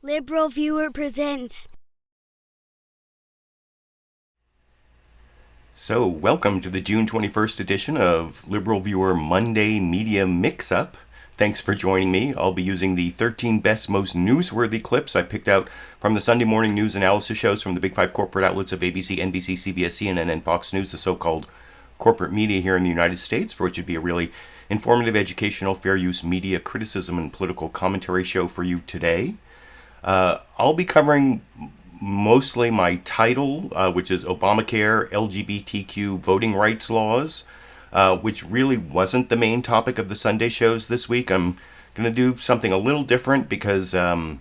LiberalViewer presents. So, welcome to the June 21st edition of LiberalViewer Monday Media Mix-Up. Thanks for joining me. I'll be using the 13 best, most newsworthy clips I picked out from the Sunday morning news analysis shows from the big five corporate outlets of ABC, NBC, CBS, CNN, and Fox News, the so-called corporate media here in the United States, for which would be a really informative, educational, fair use media criticism and political commentary show for you today. I'll be covering mostly my title, which is Obamacare, LGBTQ voting rights laws, which really wasn't the main topic of the Sunday shows this week. I'm going to do something a little different because I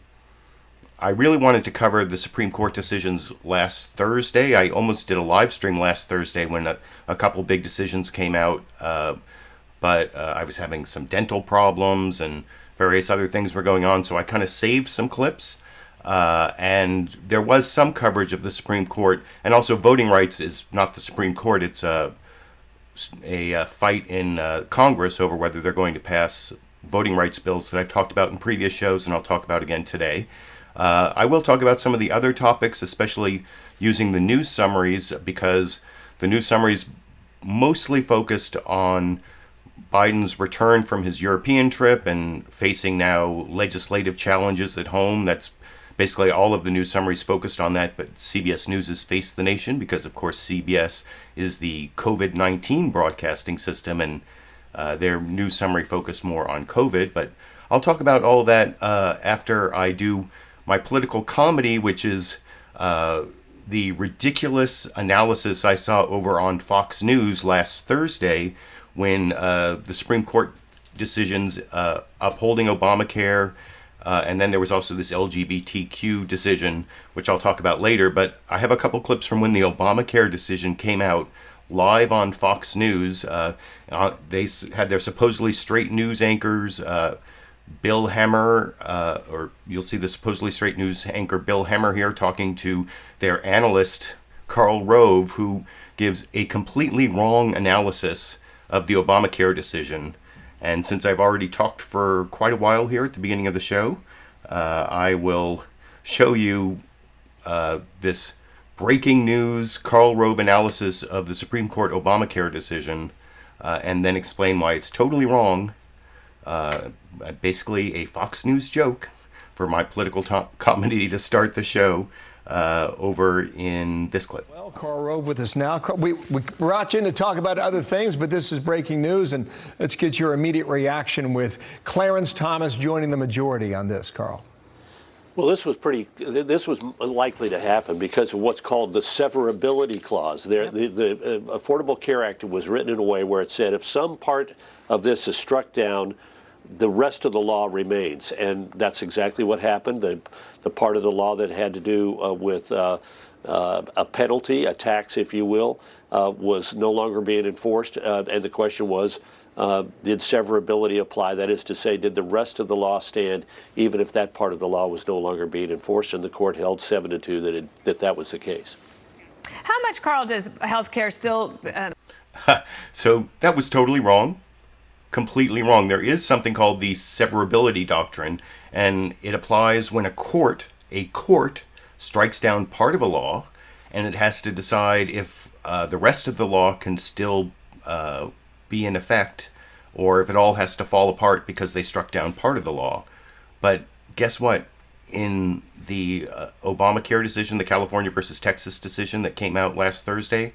really wanted to cover the Supreme Court decisions last Thursday. I almost did a live stream last Thursday when a couple big decisions came out, but I was having some dental problems and various other things were going on, so I kind of saved some clips. And there was some coverage of the Supreme Court, and also voting rights is not the Supreme Court. It's a fight in Congress over whether they're going to pass voting rights bills that I've talked about in previous shows, and I'll talk about again today. I will talk about some of the other topics, especially using the news summaries, because the news summaries mostly focused on Biden's return from his European trip and facing now legislative challenges at home. That's basically all of the news summaries focused on that, but CBS News' Face the Nation, because of course CBS is the COVID-19 broadcasting system, and their news summary focused more on COVID. But I'll talk about all that after I do my political comedy, which is the ridiculous analysis I saw over on Fox News last Thursday when the Supreme Court decisions upholding Obamacare, and then there was also this LGBTQ decision, which I'll talk about later. But I have a couple clips from when the Obamacare decision came out live on Fox News. They had their supposedly straight news anchors, Bill Hemmer, or you'll see the supposedly straight news anchor Bill Hemmer here talking to their analyst, Karl Rove, who gives a completely wrong analysis of the Obamacare decision. And since I've already talked for quite a while here at the beginning of the show, I will show you this breaking news Karl Rove analysis of the Supreme Court Obamacare decision, and then explain why it's totally wrong. Basically a Fox News joke for my political comedy to start the show over in this clip. Well, Karl Rove with us now. We brought you in to talk about other things, but this is breaking news, and let's get your immediate reaction with Clarence Thomas joining the majority on this, Karl. Well, this was likely to happen because of what's called the severability clause. The Affordable Care Act was written in a way where it said if some part of this is struck down, the rest of the law remains, and that's exactly what happened. The part of the law that had to do with a penalty, a tax, if you will, was no longer being enforced, and the question was, did severability apply? That is to say, did the rest of the law stand even if that part of the law was no longer being enforced? And the court held 7-2 that was the case. How much, Karl, does health care still... So that was totally wrong. Completely wrong. There is something called the severability doctrine, and it applies when a court strikes down part of a law, and it has to decide if the rest of the law can still be in effect, or if it all has to fall apart because they struck down part of the law. But guess what? In the Obamacare decision, the California versus Texas decision that came out last Thursday,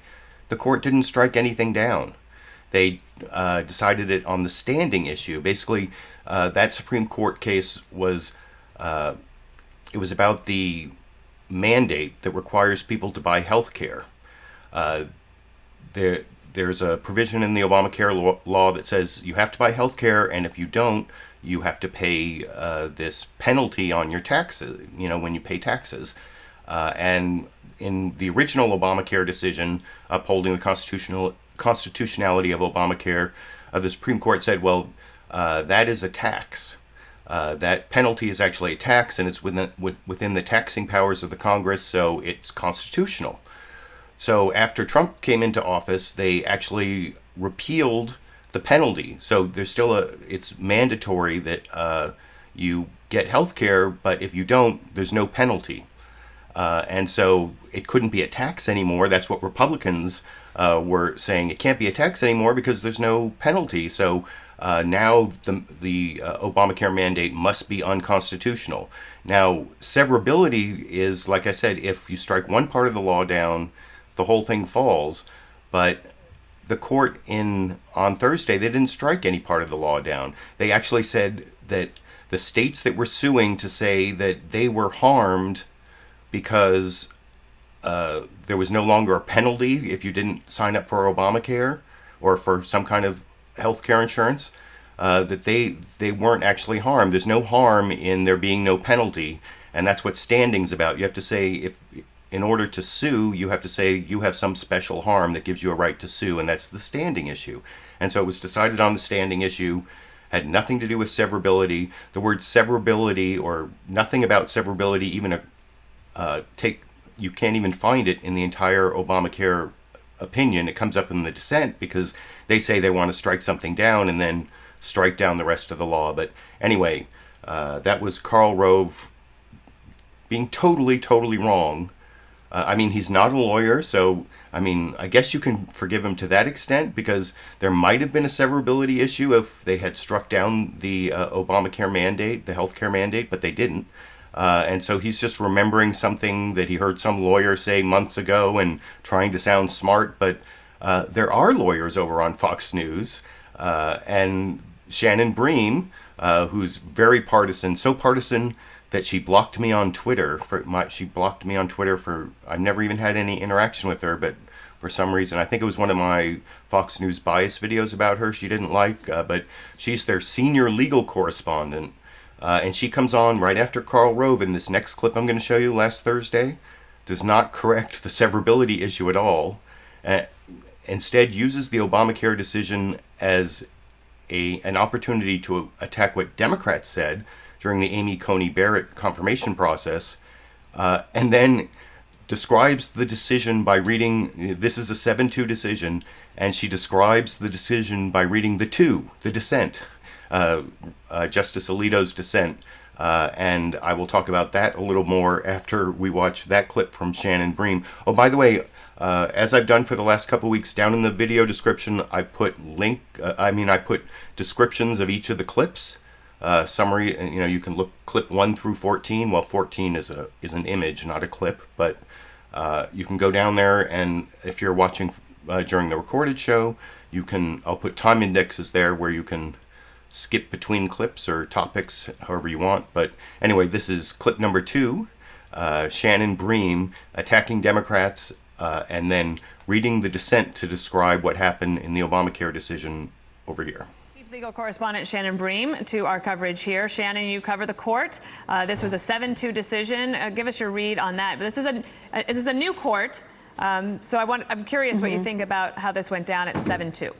the court didn't strike anything down. They decided it on the standing issue. Basically, that Supreme Court case was it was about the mandate that requires people to buy health care. There's a provision in the Obamacare law that says you have to buy health care, and if you don't, you have to pay this penalty on your taxes, when you pay taxes. And in the original Obamacare decision upholding the constitutionality of Obamacare, the Supreme Court said, well, that is a tax. That penalty is actually a tax, and it's within the taxing powers of the Congress, so it's constitutional. So after Trump came into office, they actually repealed the penalty. So there's still it's mandatory that you get health care, but if you don't, there's no penalty. And so it couldn't be a tax anymore. That's what Republicans were saying. It can't be a tax anymore because there's no penalty. So now the Obamacare mandate must be unconstitutional. Now, severability is, like I said, if you strike one part of the law down, the whole thing falls. But the court on Thursday, they didn't strike any part of the law down. They actually said that the states that were suing to say that they were harmed because there was no longer a penalty if you didn't sign up for Obamacare or for some kind of health care insurance, that they weren't actually harmed. There's no harm in there being no penalty, and that's what standing's about. You have to say, if in order to sue, you have to say you have some special harm that gives you a right to sue, and that's the standing issue. And so it was decided on the standing issue, had nothing to do with severability. The word severability, or nothing about severability, even you can't even find it in the entire Obamacare opinion. It comes up in the dissent because they say they want to strike something down and then strike down the rest of the law. But anyway, that was Karl Rove being totally wrong. I mean, he's not a lawyer, so I mean, I guess you can forgive him to that extent, because there might have been a severability issue if they had struck down the Obamacare mandate, the healthcare mandate, but they didn't. And so he's just remembering something that he heard some lawyer say months ago and trying to sound smart. But there are lawyers over on Fox News, and Shannon Bream, who's very partisan, so partisan that she blocked me on Twitter. I've never even had any interaction with her, but for some reason, I think it was one of my Fox News bias videos about her she didn't like, but she's their senior legal correspondent. And she comes on right after Karl Rove in this next clip I'm going to show you last Thursday. Does not correct the severability issue at all. Instead uses the Obamacare decision as an opportunity to attack what Democrats said during the Amy Coney Barrett confirmation process. And then describes the decision by reading, this is a 7-2 decision, and she describes the decision by reading the dissent. Justice Alito's dissent, and I will talk about that a little more after we watch that clip from Shannon Bream. Oh, by the way, as I've done for the last couple weeks, down in the video description, I put descriptions of each of the clips, summary, and you can look clip 1 through 14. Well, 14 is an image, not a clip, but you can go down there, and if you're watching during the recorded show, I'll put time indexes there where you can skip between clips or topics however you want. But anyway, this is clip number 2, Shannon Bream attacking Democrats and then reading the dissent to describe what happened in the Obamacare decision over here. Chief Legal Correspondent Shannon Bream to our coverage here. Shannon, you cover the court. This was a 7-2 decision. Give us your read on that. This is a new court, so I'm curious what you think about how this went down at 7-2.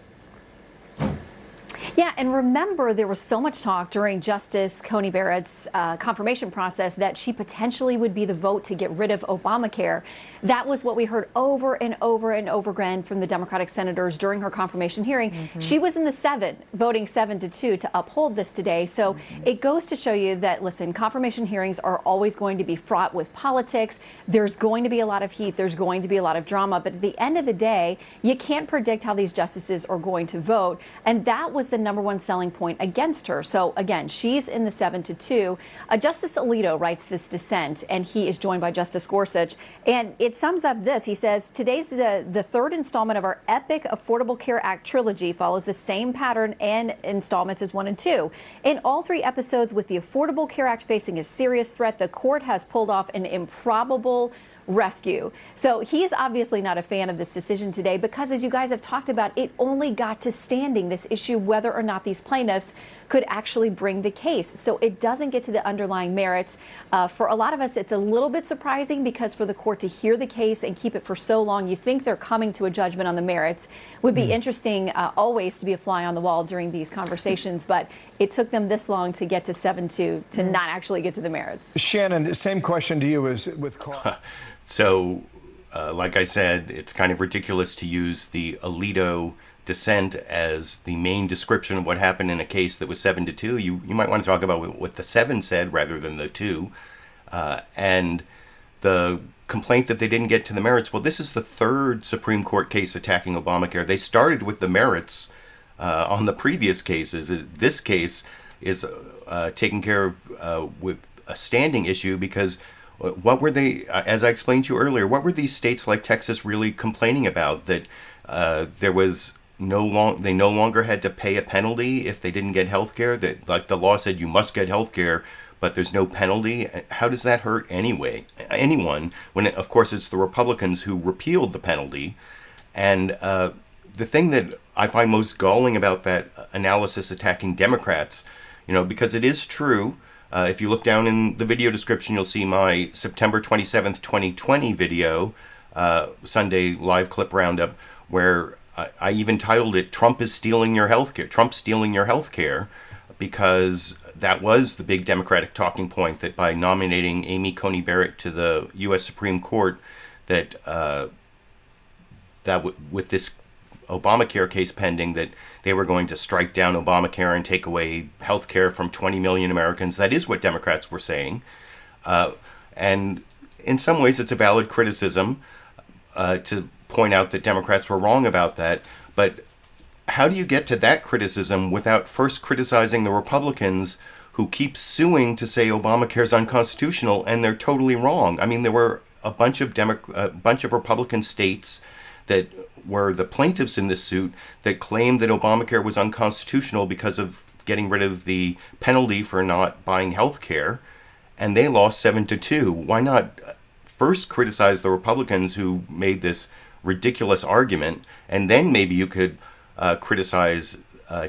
Yeah, and remember, there was so much talk during Justice Coney Barrett's confirmation process that she potentially would be the vote to get rid of Obamacare. That was what we heard over and over and over again from the Democratic senators during her confirmation hearing. She was in the 7, voting 7-2 to uphold this today. So it goes to show you that, listen, confirmation hearings are always going to be fraught with politics. There's going to be a lot of heat. There's going to be a lot of drama. But at the end of the day, you can't predict how these justices are going to vote. And that was the number one selling point against her. So again, she's in the 7-2. Justice Alito writes this dissent, and he is joined by Justice Gorsuch. And it sums up this. He says, today's the third installment of our epic Affordable Care Act trilogy follows the same pattern and installments as 1 and 2. In all 3 episodes, with the Affordable Care Act facing a serious threat, the court has pulled off an improbable rescue. So he's obviously not a fan of this decision today because, as you guys have talked about, it only got to standing, this issue whether or not these plaintiffs could actually bring the case. So it doesn't get to the underlying merits. For a lot of us, it's a little bit surprising because for the court to hear the case and keep it for so long, you think they're coming to a judgment on the merits. Would be interesting always to be a fly on the wall during these conversations, but it took them this long to get to 7-2 to not actually get to the merits. Shannon, same question to you as with Karl. So, like I said, it's kind of ridiculous to use the Alito dissent as the main description of what happened in a case that was 7-2. You might want to talk about what the 7 said rather than the 2. And the complaint that they didn't get to the merits. Well, this is the third Supreme Court case attacking Obamacare. They started with the merits on the previous cases. This case is taken care of with a standing issue because what were they, as I explained to you earlier, what were these states like Texas really complaining about? That there was they no longer had to pay a penalty if they didn't get health care? That, like, the law said you must get health care, but there's no penalty. How does that hurt anyone, when, of course, it's the Republicans who repealed the penalty? And the thing that I find most galling about that analysis attacking Democrats, because it is true, if you look down in the video description, you'll see my September 27th, 2020 video, Sunday live clip roundup, where I even titled it, Trump is stealing your health care. Trump's stealing your health care, because that was the big Democratic talking point, that by nominating Amy Coney Barrett to the U.S. Supreme Court, that with this Obamacare case pending, that they were going to strike down Obamacare and take away health care from 20 million Americans. That is what Democrats were saying. And in some ways, it's a valid criticism to point out that Democrats were wrong about that. But how do you get to that criticism without first criticizing the Republicans who keep suing to say Obamacare is unconstitutional, and they're totally wrong? I mean, there were a bunch of Republican states that were the plaintiffs in this suit that claimed that Obamacare was unconstitutional because of getting rid of the penalty for not buying health care, and they lost 7-2. Why not first criticize the Republicans who made this ridiculous argument, and then maybe you could criticize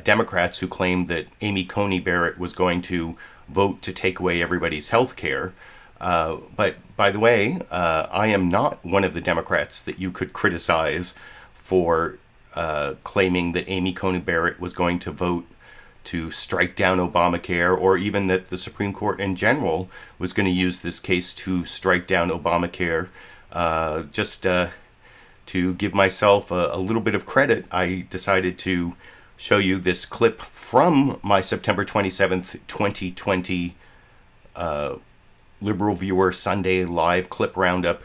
Democrats who claimed that Amy Coney Barrett was going to vote to take away everybody's health care. But by the way, I am not one of the Democrats that you could criticize for claiming that Amy Coney Barrett was going to vote to strike down Obamacare, or even that the Supreme Court in general was going to use this case to strike down Obamacare. Just to give myself a little bit of credit, I decided to show you this clip from my September 27th, 2020 LiberalViewer Sunday live clip roundup,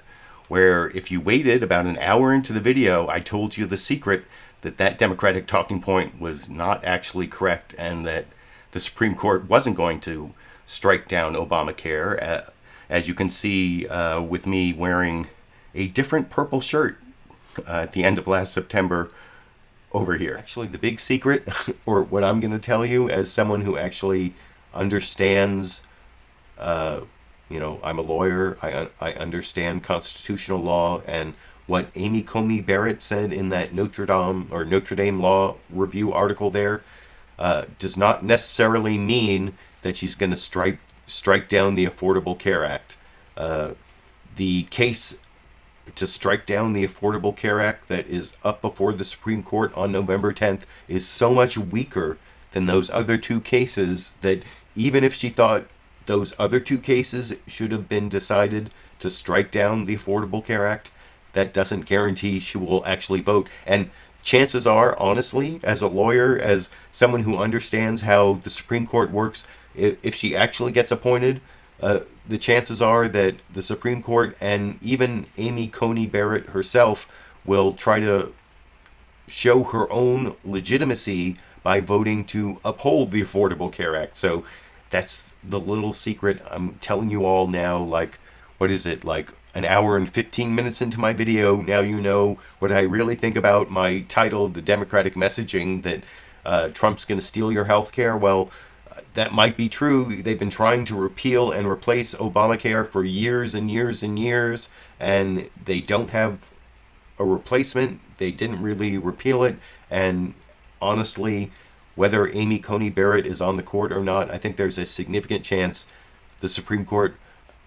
where if you waited about an hour into the video, I told you the secret that Democratic talking point was not actually correct, and that the Supreme Court wasn't going to strike down Obamacare. As you can see with me wearing a different purple shirt at the end of last September over here. Actually, the big secret, or what I'm going to tell you as someone who actually understands, I'm a lawyer, I understand constitutional law, and what Amy Coney Barrett said in that Notre Dame Law Review article there does not necessarily mean that she's going to strike down the Affordable Care Act. The case to strike down the Affordable Care Act that is up before the Supreme Court on November 10th is so much weaker than those other two cases that even if she thought those other two cases should have been decided to strike down the Affordable Care Act, that doesn't guarantee she will actually vote. And chances are, honestly, as a lawyer, as someone who understands how the Supreme Court works, if she actually gets appointed, the chances are that the Supreme Court and even Amy Coney Barrett herself will try to show her own legitimacy by voting to uphold the Affordable Care Act. So that's the little secret I'm telling you all now. Like, what is it, like an hour and 15 minutes into my video, now you know what I really think about my title, The Democratic Messaging, that Trump's going to steal your health care. Well, that might be true. They've been trying to repeal and replace Obamacare for years and years and years, and they don't have a replacement. They didn't really repeal it. And honestly, whether Amy Coney Barrett is on the court or not, I think there's a significant chance the Supreme Court,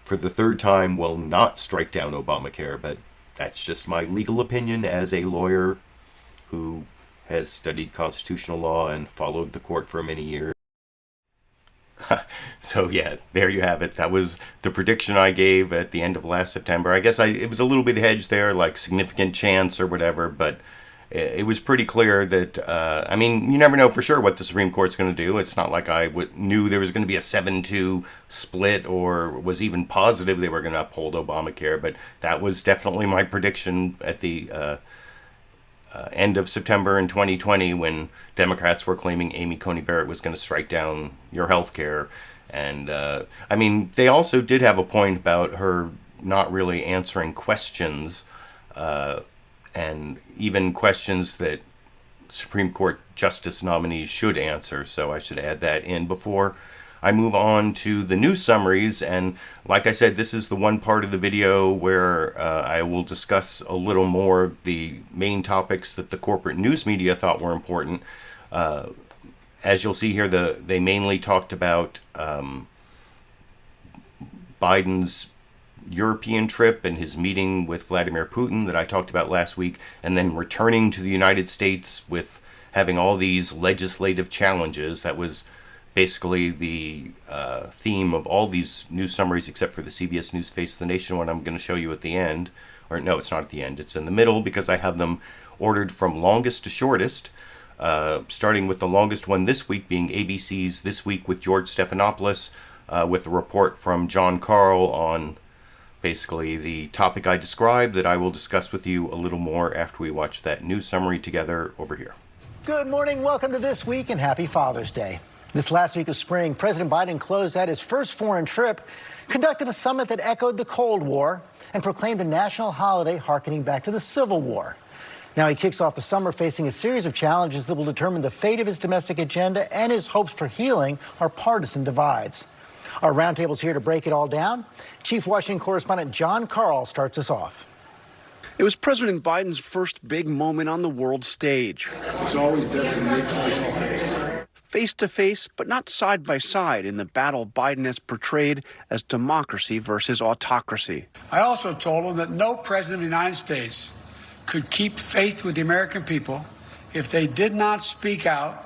for the third time, will not strike down Obamacare. But that's just my legal opinion as a lawyer who has studied constitutional law and followed the court for many years. So yeah, there you have it. That was the prediction I gave at the end of last September. I guess it was a little bit hedged there, like significant chance or whatever, but it was pretty clear that, I mean, you never know for sure what the Supreme Court's going to do. It's not like I knew there was going to be a 7-2 split or was even positive they were going to uphold Obamacare, but that was definitely my prediction at the end of September in 2020 when Democrats were claiming Amy Coney Barrett was going to strike down your health care. And, I mean, they also did have a point about her not really answering questions, and even questions that Supreme Court justice nominees should answer. So I should add that in before I move on to the news summaries. And like I said, this is the one part of the video where I will discuss a little more the main topics that the corporate news media thought were important. As you'll see here, they mainly talked about Biden's European trip and his meeting with Vladimir Putin that I talked about last week, and then returning to the United States with having all these legislative challenges. That was basically the theme of all these news summaries except for the CBS News Face the Nation one I'm going to show you at the end. Or no, it's not at the end. It's in the middle because I have them ordered from longest to shortest, starting with the longest one this week being ABC's This Week with George Stephanopoulos, with a report from John Karl on basically the topic I described that I will discuss with you a little more after we watch that news summary together over here. Good morning. Welcome to This Week and happy Father's Day. This last week of spring, President Biden closed out his first foreign trip, conducted a summit that echoed the Cold War, and proclaimed a national holiday harkening back to the Civil War. Now he kicks off the summer facing a series of challenges that will determine the fate of his domestic agenda and his hopes for healing our partisan divides. Our roundtable's here to break it all down. Chief Washington correspondent John Karl starts us off. It was President Biden's first big moment on the world stage. It's always better to meet face-to-face. Face-to-face, but not side-by-side in the battle Biden has portrayed as democracy versus autocracy. I also told him that no president of the United States could keep faith with the American people if they did not speak out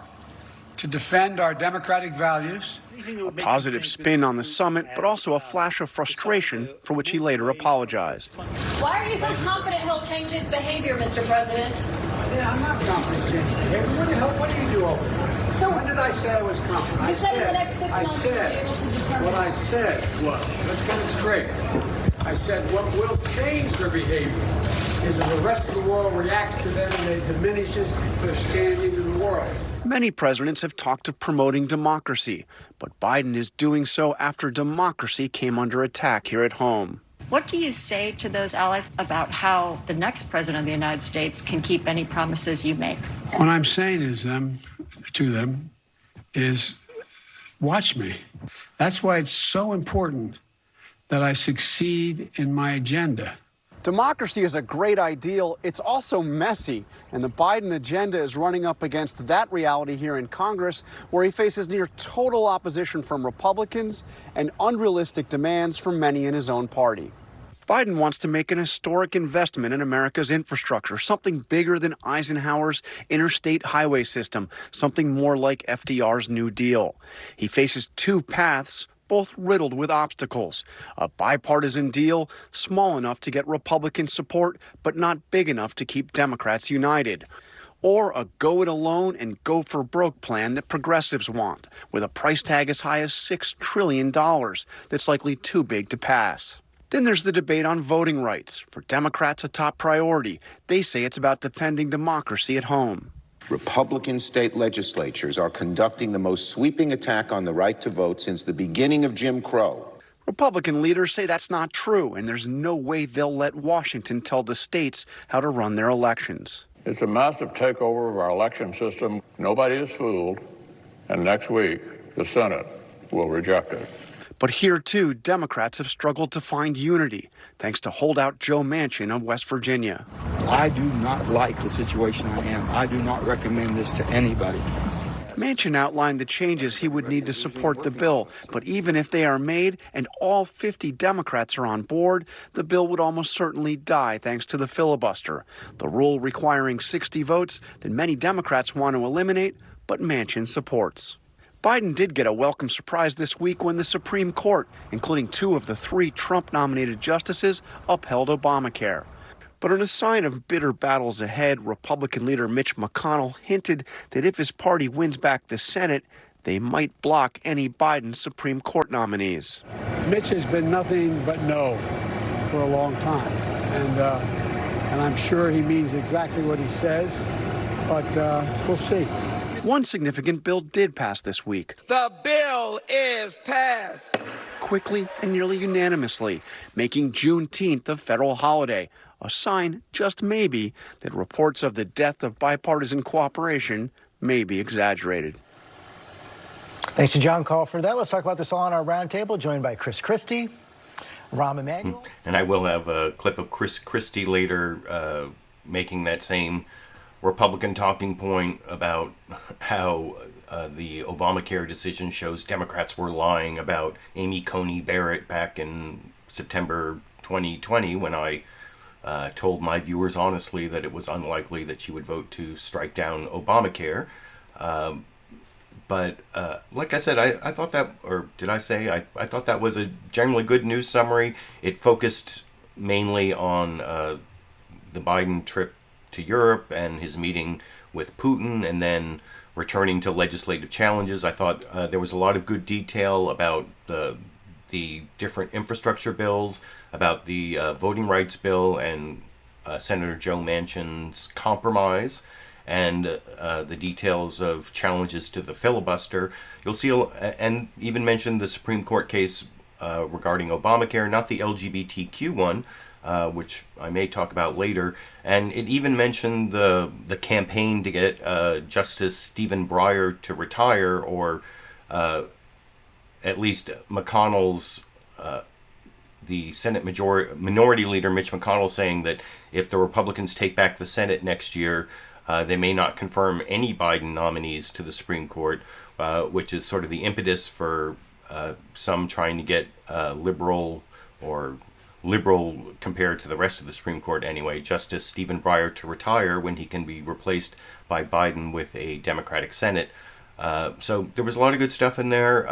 to defend our democratic values. A positive spin on the summit, but also a flash of frustration for which he later apologized. Why are you so confident he'll change his behavior, Mr. President? Yeah, I'm not confident in changing behavior. What do you do over there? So when did I say I was confident? You said in the next 6 months you'll be able to determine. What I said was, let's get it straight. I said what will change their behavior is if the rest of the world reacts to them and it diminishes their standing in the world. Many presidents have talked of promoting democracy, but Biden is doing so after democracy came under attack here at home. What do you say to those allies about how the next president of the United States can keep any promises you make? What I'm saying to them is, watch me. That's why it's so important that I succeed in my agenda. Democracy is a great ideal. It's also messy, and the Biden agenda is running up against that reality here in Congress, where he faces near total opposition from Republicans and unrealistic demands from many in his own party. Biden wants to make an historic investment in America's infrastructure, something bigger than Eisenhower's interstate highway system, something more like FDR's New Deal. He faces two paths, both riddled with obstacles. A bipartisan deal, small enough to get Republican support, but not big enough to keep Democrats united. Or a go-it-alone and go-for-broke plan that progressives want, with a price tag as high as $6 trillion that's likely too big to pass. Then there's the debate on voting rights. For Democrats, a top priority. They say it's about defending democracy at home. Republican state legislatures are conducting the most sweeping attack on the right to vote since the beginning of Jim Crow. Republican leaders say that's not true, and there's no way they'll let Washington tell the states how to run their elections. It's a massive takeover of our election system. Nobody is fooled, and next week, the Senate will reject it. But here, too, Democrats have struggled to find unity, thanks to holdout Joe Manchin of West Virginia. I do not like the situation I am. I do not recommend this to anybody. Manchin outlined the changes he would need to support the bill, but even if they are made and all 50 Democrats are on board, the bill would almost certainly die thanks to the filibuster, the rule requiring 60 votes that many Democrats want to eliminate, but Manchin supports. Biden did get a welcome surprise this week when the Supreme Court, including 2 of the 3 Trump-nominated justices, upheld Obamacare. But in a sign of bitter battles ahead, Republican leader Mitch McConnell hinted that if his party wins back the Senate, they might block any Biden Supreme Court nominees. Mitch has been nothing but no for a long time, and I'm sure he means exactly what he says, but we'll see. One significant bill did pass this week. The bill is passed. Quickly and nearly unanimously, making Juneteenth a federal holiday, a sign, just maybe, that reports of the death of bipartisan cooperation may be exaggerated. Thanks to John Karl for that. Let's talk about this all on our roundtable, joined by Chris Christie, Rahm Emanuel. And I will have a clip of Chris Christie later making that same Republican talking point about how the Obamacare decision shows Democrats were lying about Amy Coney Barrett back in September 2020 when I told my viewers honestly that it was unlikely that she would vote to strike down Obamacare. But like I said, I thought that, or did I say, I thought that was a generally good news summary. It focused mainly on the Biden trip to Europe and his meeting with Putin and then returning to legislative challenges. I thought there was a lot of good detail about the different infrastructure bills, about the voting rights bill and Senator Joe Manchin's compromise, and the details of challenges to the filibuster. You'll see, and even mentioned the Supreme Court case regarding Obamacare, not the LGBTQ one, which I may talk about later. And it even mentioned the campaign to get Justice Stephen Breyer to retire, or at least McConnell's, the Senate minority leader Mitch McConnell, saying that if the Republicans take back the Senate next year, they may not confirm any Biden nominees to the Supreme Court, which is sort of the impetus for some trying to get liberal compared to the rest of the Supreme Court anyway, Justice Stephen Breyer to retire when he can be replaced by Biden with a Democratic Senate. So there was a lot of good stuff in there.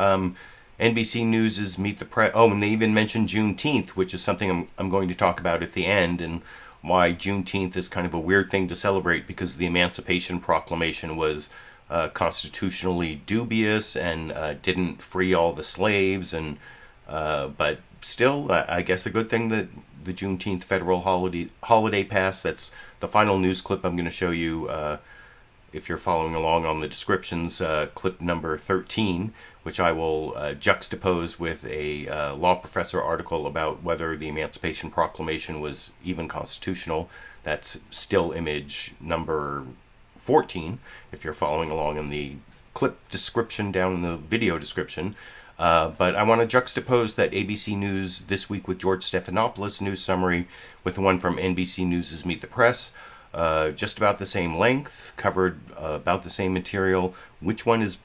NBC News' Meet the Press. Oh, and they even mentioned Juneteenth, which is something I'm going to talk about at the end, and why Juneteenth is kind of a weird thing to celebrate because the Emancipation Proclamation was constitutionally dubious and didn't free all the slaves, and but still, I guess a good thing that the Juneteenth federal holiday passed. That's the final news clip I'm going to show you if you're following along on the descriptions, clip number 13, which I will juxtapose with a law professor article about whether the Emancipation Proclamation was even constitutional. That's still image number 14, if you're following along in the clip description down in the video description. But I want to juxtapose that ABC News This Week with George Stephanopoulos news summary with the one from NBC News' Meet the Press. Just about the same length, covered about the same material. Which one is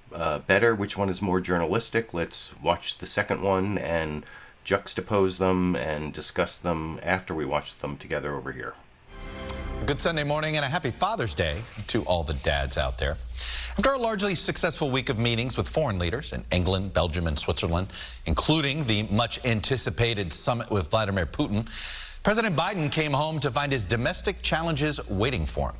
better? Which one is more journalistic? Let's watch the second one and juxtapose them and discuss them after we watch them together over here. Good Sunday morning and a happy Father's Day to all the dads out there. After a largely successful week of meetings with foreign leaders in England, Belgium, and Switzerland, including the much-anticipated summit with Vladimir Putin, President Biden came home to find his domestic challenges waiting for him.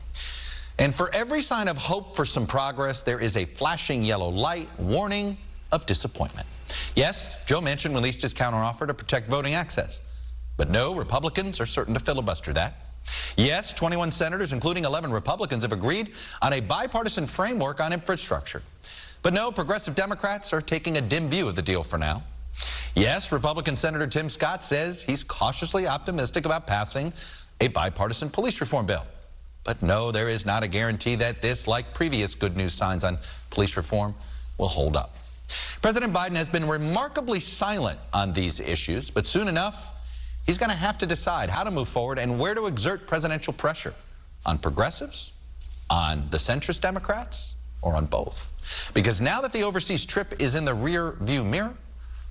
And for every sign of hope for some progress, there is a flashing yellow light warning of disappointment. Yes, Joe Manchin released his counteroffer to protect voting access. But no, Republicans are certain to filibuster that. Yes, 21 senators, including 11 Republicans, have agreed on a bipartisan framework on infrastructure. But no, progressive Democrats are taking a dim view of the deal for now. Yes, Republican Senator Tim Scott says he's cautiously optimistic about passing a bipartisan police reform bill. But no, there is not a guarantee that this, like previous good news signs on police reform, will hold up. President Biden has been remarkably silent on these issues, but soon enough, he's going to have to decide how to move forward and where to exert presidential pressure on progressives, on the centrist Democrats, or on both. Because now that the overseas trip is in the rear view mirror,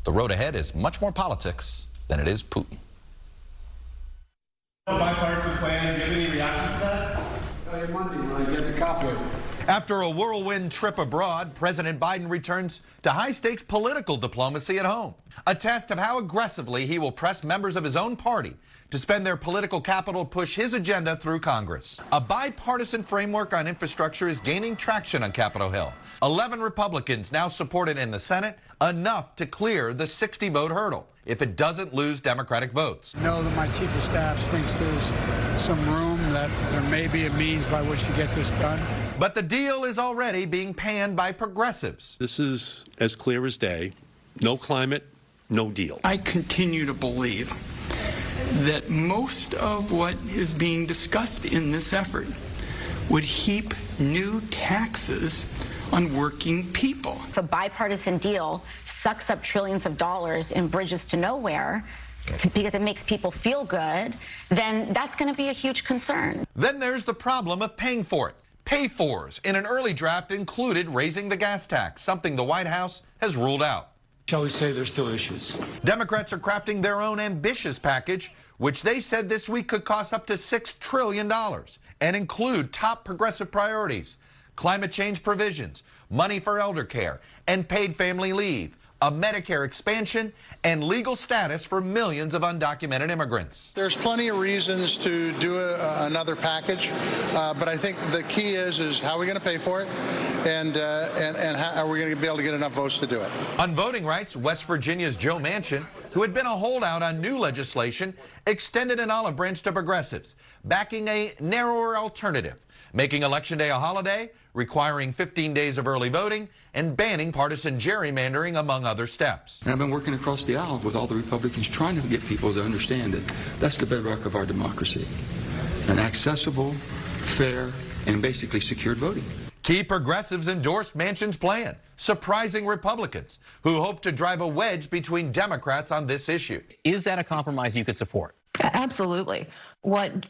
the road ahead is much more politics than it is Putin. Bipartisan plan, do you have any reaction to that? Monday when I get the copy of it. After a whirlwind trip abroad, President Biden returns to high-stakes political diplomacy at home, a test of how aggressively he will press members of his own party to spend their political capital to push his agenda through Congress. A bipartisan framework on infrastructure is gaining traction on Capitol Hill. 11 Republicans now support it in the Senate, enough to clear the 60-vote hurdle if it doesn't lose Democratic votes. I know that my chief of staff thinks there's some room that there may be a means by which to get this done. But the deal is already being panned by progressives. This is as clear as day. No climate, no deal. I continue to believe that most of what is being discussed in this effort would heap new taxes on working people. If a bipartisan deal sucks up trillions of dollars in bridges to nowhere because it makes people feel good, then that's going to be a huge concern. Then there's the problem of paying for it. Pay-fors in an early draft included raising the gas tax, something the White House has ruled out. Shall we say there's still issues? Democrats are crafting their own ambitious package, which they said this week could cost up to $6 trillion and include top progressive priorities, climate change provisions, money for elder care and paid family leave, a Medicare expansion, and legal status for millions of undocumented immigrants. There's plenty of reasons to do another package, but I think the key is how are we going to pay for it, and how are we going to be able to get enough votes to do it. On voting rights, West Virginia's Joe Manchin, who had been a holdout on new legislation, extended an olive branch to progressives, backing a narrower alternative, making Election Day a holiday, requiring 15 days of early voting, and banning partisan gerrymandering, among other steps. And I've been working across the aisle with all the Republicans trying to get people to understand that that's the bedrock of our democracy. An accessible, fair, and basically secured voting. Key progressives endorsed Manchin's plan, surprising Republicans who hope to drive a wedge between Democrats on this issue. Is that a compromise you could support? Absolutely. What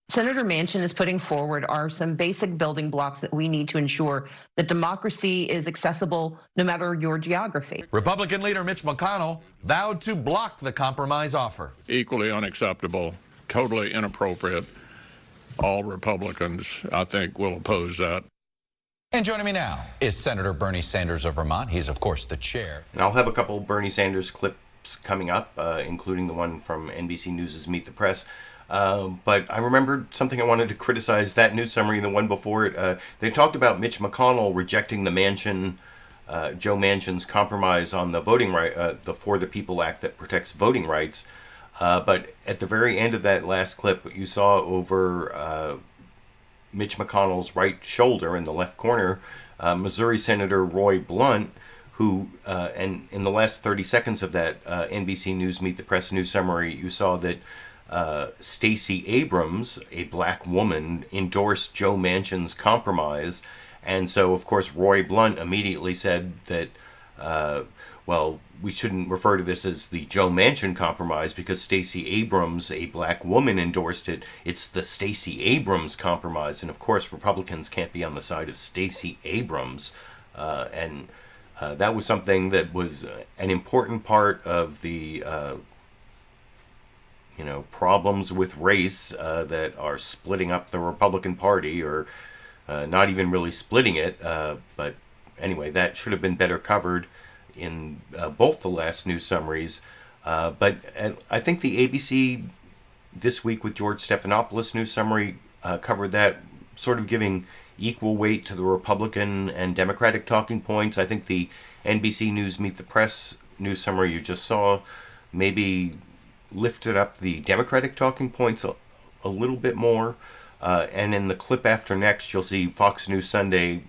Senator Manchin is putting forward are some basic building blocks that we need to ensure that democracy is accessible no matter your geography. Republican leader Mitch McConnell vowed to block the compromise offer. Equally unacceptable, totally inappropriate. All Republicans, I think, will oppose that. And joining me now is Senator Bernie Sanders of Vermont. He's, of course, the chair. And I'll have a couple Bernie Sanders clips coming up, including the one from NBC News' Meet the Press. But I remembered something I wanted to criticize that news summary and the one before it. They talked about Mitch McConnell rejecting the Joe Manchin's compromise on the voting right, the For the People Act that protects voting rights. But at the very end of that last clip, you saw over Mitch McConnell's right shoulder in the left corner, Missouri Senator Roy Blunt, who, and in the last 30 seconds of that NBC News Meet the Press news summary, you saw that Stacey Abrams, a black woman, endorsed Joe Manchin's compromise. And so, of course, Roy Blunt immediately said that, well, we shouldn't refer to this as the Joe Manchin compromise because Stacey Abrams, a black woman, endorsed it. It's the Stacey Abrams compromise. And, of course, Republicans can't be on the side of Stacey Abrams. And that was something that was an important part of the problems with race that are splitting up the Republican Party, or not even really splitting it. But anyway, that should have been better covered in both the last news summaries. But I think the ABC This Week with George Stephanopoulos news summary covered that, sort of giving equal weight to the Republican and Democratic talking points. I think the NBC News Meet the Press news summary you just saw maybe lifted up the Democratic talking points a little bit more. And in the clip after next, you'll see Fox News Sunday.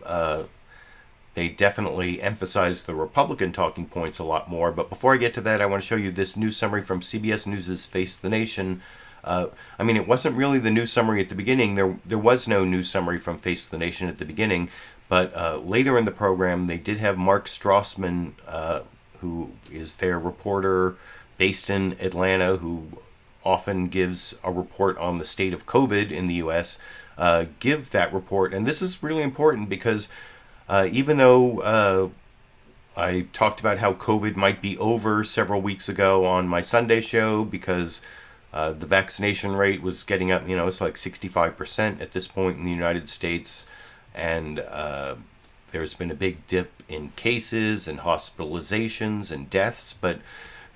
They definitely emphasize the Republican talking points a lot more. But before I get to that, I want to show you this news summary from CBS News' Face the Nation. I mean, it wasn't really the news summary at the beginning. There was no news summary from Face the Nation at the beginning. But later in the program, they did have Mark Strassman, who is their reporter based in Atlanta, who often gives a report on the state of COVID in the U.S., give that report. And this is really important because even though I talked about how COVID might be over several weeks ago on my Sunday show because the vaccination rate was getting up, it's like 65% at this point in the United States. and there's been a big dip in cases and hospitalizations and deaths, but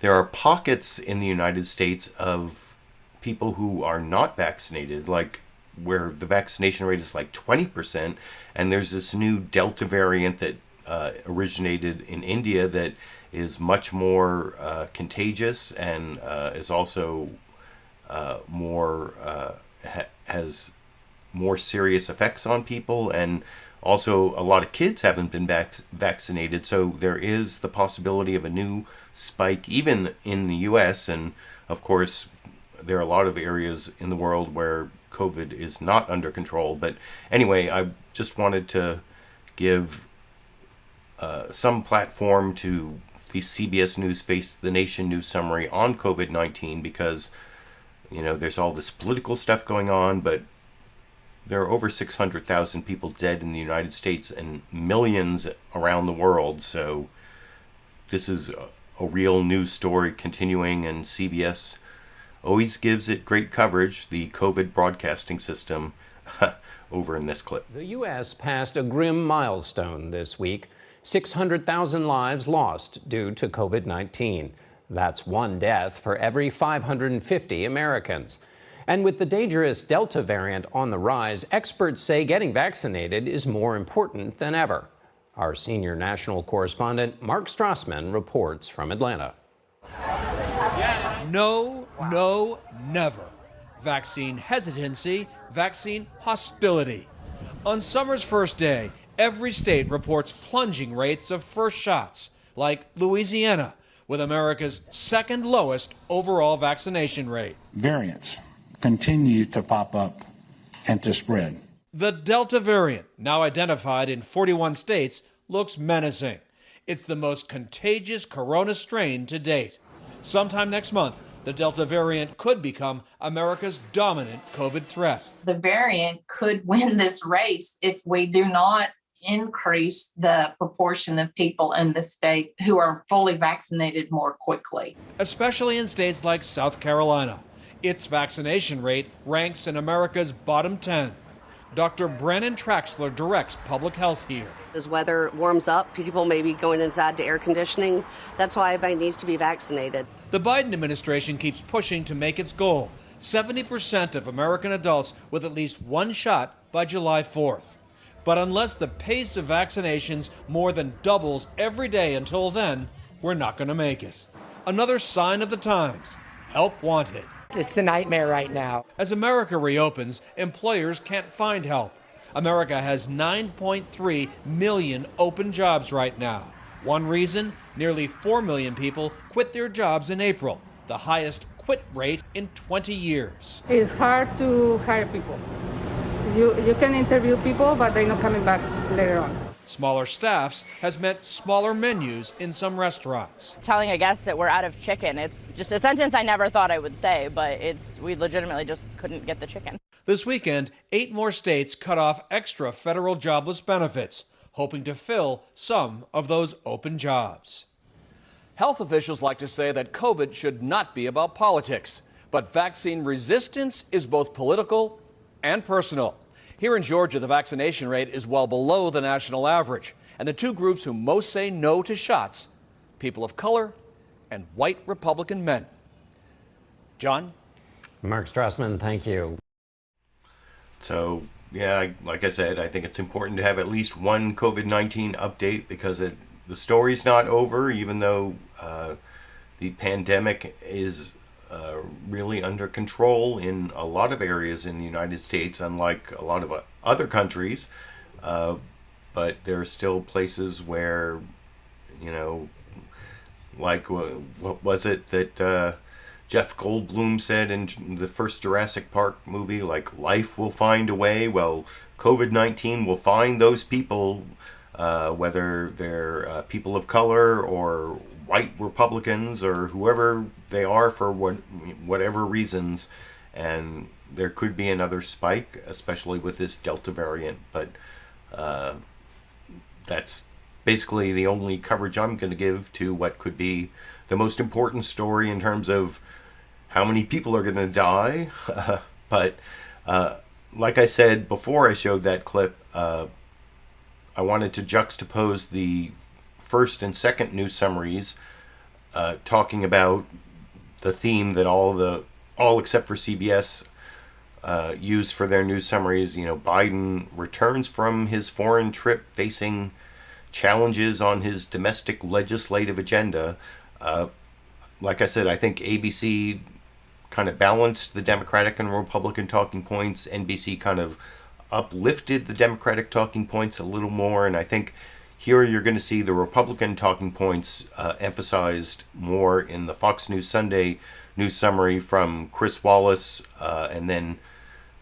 there are pockets in the United States of people who are not vaccinated, like where the vaccination rate is like 20%, and there's this new Delta variant that originated in India that is much more contagious and is also has more serious effects on people, and also a lot of kids haven't been vaccinated, so there is the possibility of a new spike even in the US, and of course there are a lot of areas in the world where COVID is not under control. But anyway, I just wanted to give some platform to the CBS News Face the Nation news summary on COVID-19, because there's all this political stuff going on, but there are over 600,000 people dead in the United States and millions around the world. So this is a real news story continuing, and CBS always gives it great coverage, the COVID broadcasting system, over in this clip. The U.S. passed a grim milestone this week: 600,000 lives lost due to COVID-19. That's one death for every 550 Americans. And with the dangerous Delta variant on the rise, experts say getting vaccinated is more important than ever. Our senior national correspondent, Mark Strassman, reports from Atlanta. No, no, never. Vaccine hesitancy, vaccine hostility. On summer's first day, every state reports plunging rates of first shots, like Louisiana, with America's second lowest overall vaccination rate. Variants continue to pop up and to spread. The Delta variant, now identified in 41 states, looks menacing. It's the most contagious corona strain to date. Sometime next month, the Delta variant could become America's dominant COVID threat. The variant could win this race if we do not increase the proportion of people in the state who are fully vaccinated more quickly. Especially in states like South Carolina. Its vaccination rate ranks in America's bottom 10. Dr. Brennan Traxler directs public health here. As weather warms up, people may be going inside to air conditioning. That's why everybody needs to be vaccinated. The Biden administration keeps pushing to make its goal: 70% of American adults with at least one shot by July 4th. But unless the pace of vaccinations more than doubles every day until then, we're not going to make it. Another sign of the times: help wanted. It's a nightmare right now. As America reopens, employers can't find help. America has 9.3 million open jobs right now. One reason: nearly 4 million people quit their jobs in April, the highest quit rate in 20 years. It's hard to hire people. You can interview people, but they're not coming back later on. Smaller staffs has meant smaller menus in some restaurants. Telling a guest that we're out of chicken, it's just a sentence I never thought I would say, but we legitimately just couldn't get the chicken. This weekend, 8 more states cut off extra federal jobless benefits, hoping to fill some of those open jobs. Health officials like to say that COVID should not be about politics, but vaccine resistance is both political and personal. Here in Georgia, the vaccination rate is well below the national average, and the two groups who most say no to shots: people of color and white Republican men. John? Mark Strassman, thank you. So, yeah, like I said, I think it's important to have at least one COVID-19 update, because the story's not over, even though the pandemic is really under control in a lot of areas in the United States, unlike a lot of other countries. But there are still places where, like what was it that Jeff Goldblum said in the first Jurassic Park movie, like, life will find a way. Well, COVID-19 will find those people, whether they're people of color or white Republicans or whoever they are, for whatever reasons, and there could be another spike, especially with this Delta variant. But that's basically the only coverage I'm going to give to what could be the most important story in terms of how many people are going to die. But like I said before I showed that clip, I wanted to juxtapose the first and second news summaries, talking about the theme that all except for CBS use for their news summaries. Biden returns from his foreign trip facing challenges on his domestic legislative agenda. Like I said, I think ABC kind of balanced the Democratic and Republican talking points. NBC kind of uplifted the Democratic talking points a little more, and I think here you're going to see the Republican talking points emphasized more in the Fox News Sunday news summary from Chris Wallace, and then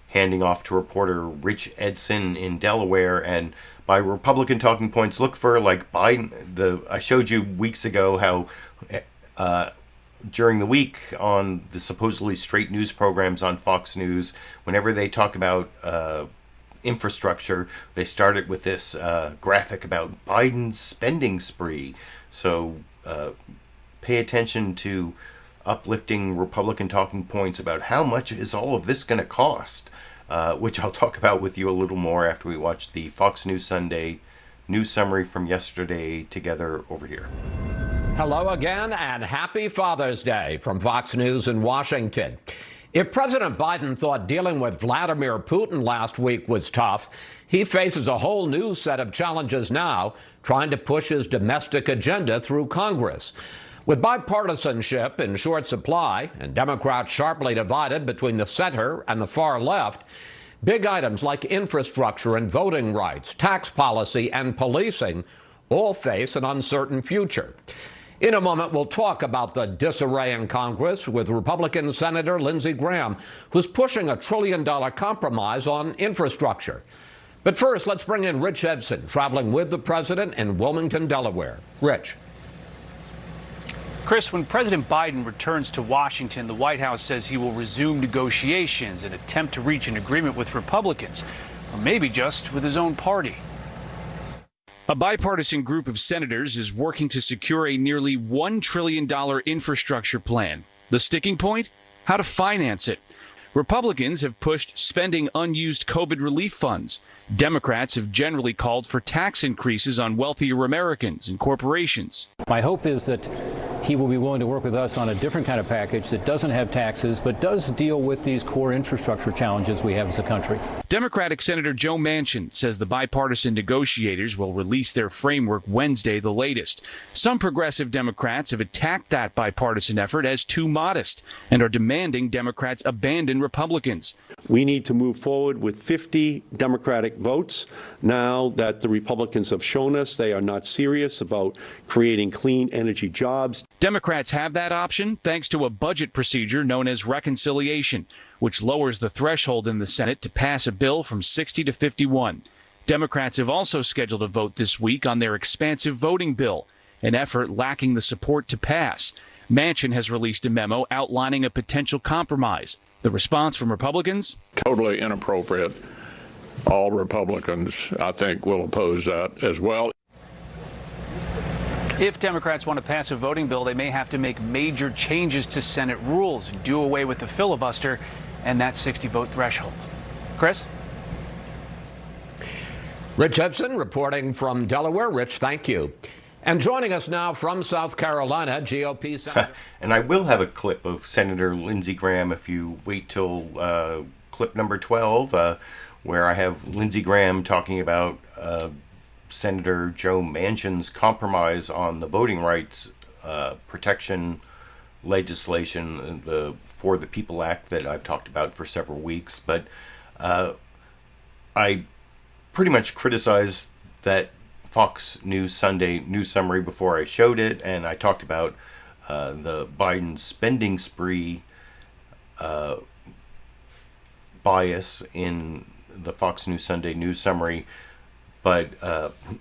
handing off to reporter Rich Edson in Delaware. And by Republican talking points, look for like Biden. I showed you weeks ago how during the week on the supposedly straight news programs on Fox News, whenever they talk about infrastructure, they started with this graphic about Biden's spending spree. So pay attention to uplifting Republican talking points about how much is all of this going to cost, which I'll talk about with you a little more after we watch the Fox News Sunday news summary from yesterday together over here. Hello again, and happy Father's Day from Fox News in Washington. If President Biden thought dealing with Vladimir Putin last week was tough, he faces a whole new set of challenges now, trying to push his domestic agenda through Congress. With bipartisanship in short supply and Democrats sharply divided between the center and the far left, big items like infrastructure and voting rights, tax policy, and policing all face an uncertain future. In a moment, we'll talk about the disarray in Congress with Republican Senator Lindsey Graham, who's pushing a $1 trillion compromise on infrastructure. But first, let's bring in Rich Edson, traveling with the president in Wilmington, Delaware. Rich. Chris, when President Biden returns to Washington, the White House says he will resume negotiations and attempt to reach an agreement with Republicans, or maybe just with his own party. A bipartisan group of senators is working to secure a nearly $1 trillion infrastructure plan. The sticking point? How to finance it. Republicans have pushed spending unused COVID relief funds. Democrats have generally called for tax increases on wealthier Americans and corporations. My hope is that he will be willing to work with us on a different kind of package that doesn't have taxes, but does deal with these core infrastructure challenges we have as a country. Democratic Senator Joe Manchin says the bipartisan negotiators will release their framework Wednesday, the latest. Some progressive Democrats have attacked that bipartisan effort as too modest and are demanding Democrats abandon Republicans. We need to move forward with 50 Democratic votes now that the Republicans have shown us they are not serious about creating clean energy jobs. Democrats have that option thanks to a budget procedure known as reconciliation, which lowers the threshold in the Senate to pass a bill from 60 to 51. Democrats have also scheduled a vote this week on their expansive voting bill, an effort lacking the support to pass. Manchin has released a memo outlining a potential compromise. The response from Republicans? Totally inappropriate. All Republicans, I think, will oppose that as well. If Democrats want to pass a voting bill, they may have to make major changes to Senate rules and do away with the filibuster and that 60-vote threshold. Chris? Rich Edson reporting from Delaware. Rich, thank you. And joining us now from South Carolina, GOP Senator. And I will have a clip of Senator Lindsey Graham if you wait till clip number 12, where I have Lindsey Graham talking about Senator Joe Manchin's compromise on the voting rights protection legislation, the For the People Act that I've talked about for several weeks. But I pretty much criticized that Fox News Sunday news summary before I showed it, and I talked about the Biden spending spree bias in the Fox News Sunday news summary. But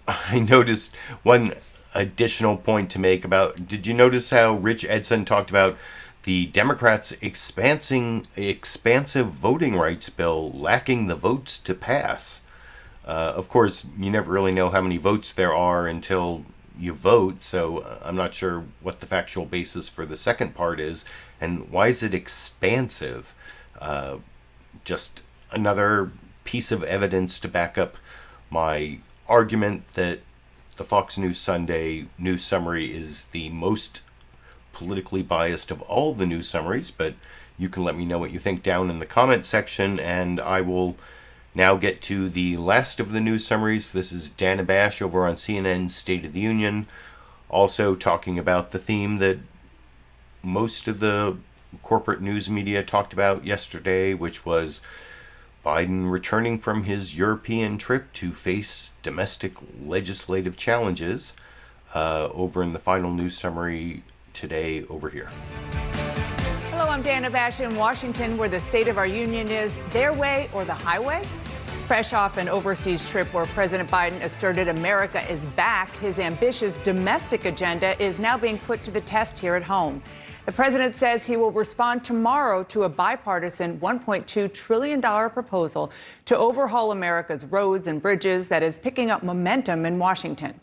I noticed one additional point to make about, did you notice how Rich Edson talked about the Democrats' expansive voting rights bill lacking the votes to pass? Of course, you never really know how many votes there are until you vote, so I'm not sure what the factual basis for the second part is. And why is it expansive? Just another piece of evidence to back up my argument that the Fox News Sunday news summary is the most politically biased of all the news summaries, but you can let me know what you think down in the comment section, and I will now get to the last of the news summaries. This is Dana Bash over on CNN's State of the Union, also talking about the theme that most of the corporate news media talked about yesterday, which was Biden returning from his European trip to face domestic legislative challenges. Over in the final news summary today over here. Hello, I'm Dana Bash in Washington, where the State of our Union is their way or the highway. Fresh off an overseas trip where President Biden asserted America is back, his ambitious domestic agenda is now being put to the test here at home. The president says he will respond tomorrow to a bipartisan $1.2 trillion proposal to overhaul America's roads and bridges that is picking up momentum in Washington.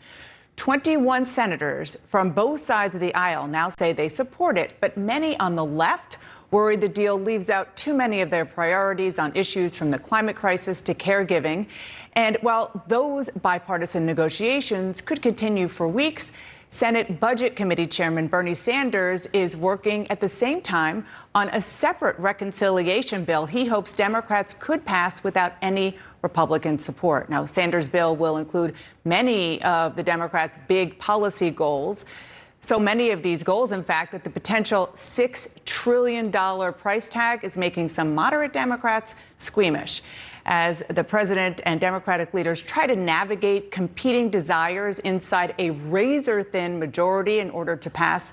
21 senators from both sides of the aisle now say they support it, but many on the left worry the deal leaves out too many of their priorities on issues from the climate crisis to caregiving. And while those bipartisan negotiations could continue for weeks, Senate Budget Committee Chairman Bernie Sanders is working at the same time on a separate reconciliation bill he hopes Democrats could pass without any Republican support. Now, Sanders' bill will include many of the Democrats' big policy goals. So many of these goals, in fact, that the potential $6 trillion price tag is making some moderate Democrats squeamish, as the president and Democratic leaders try to navigate competing desires inside a razor-thin majority in order to pass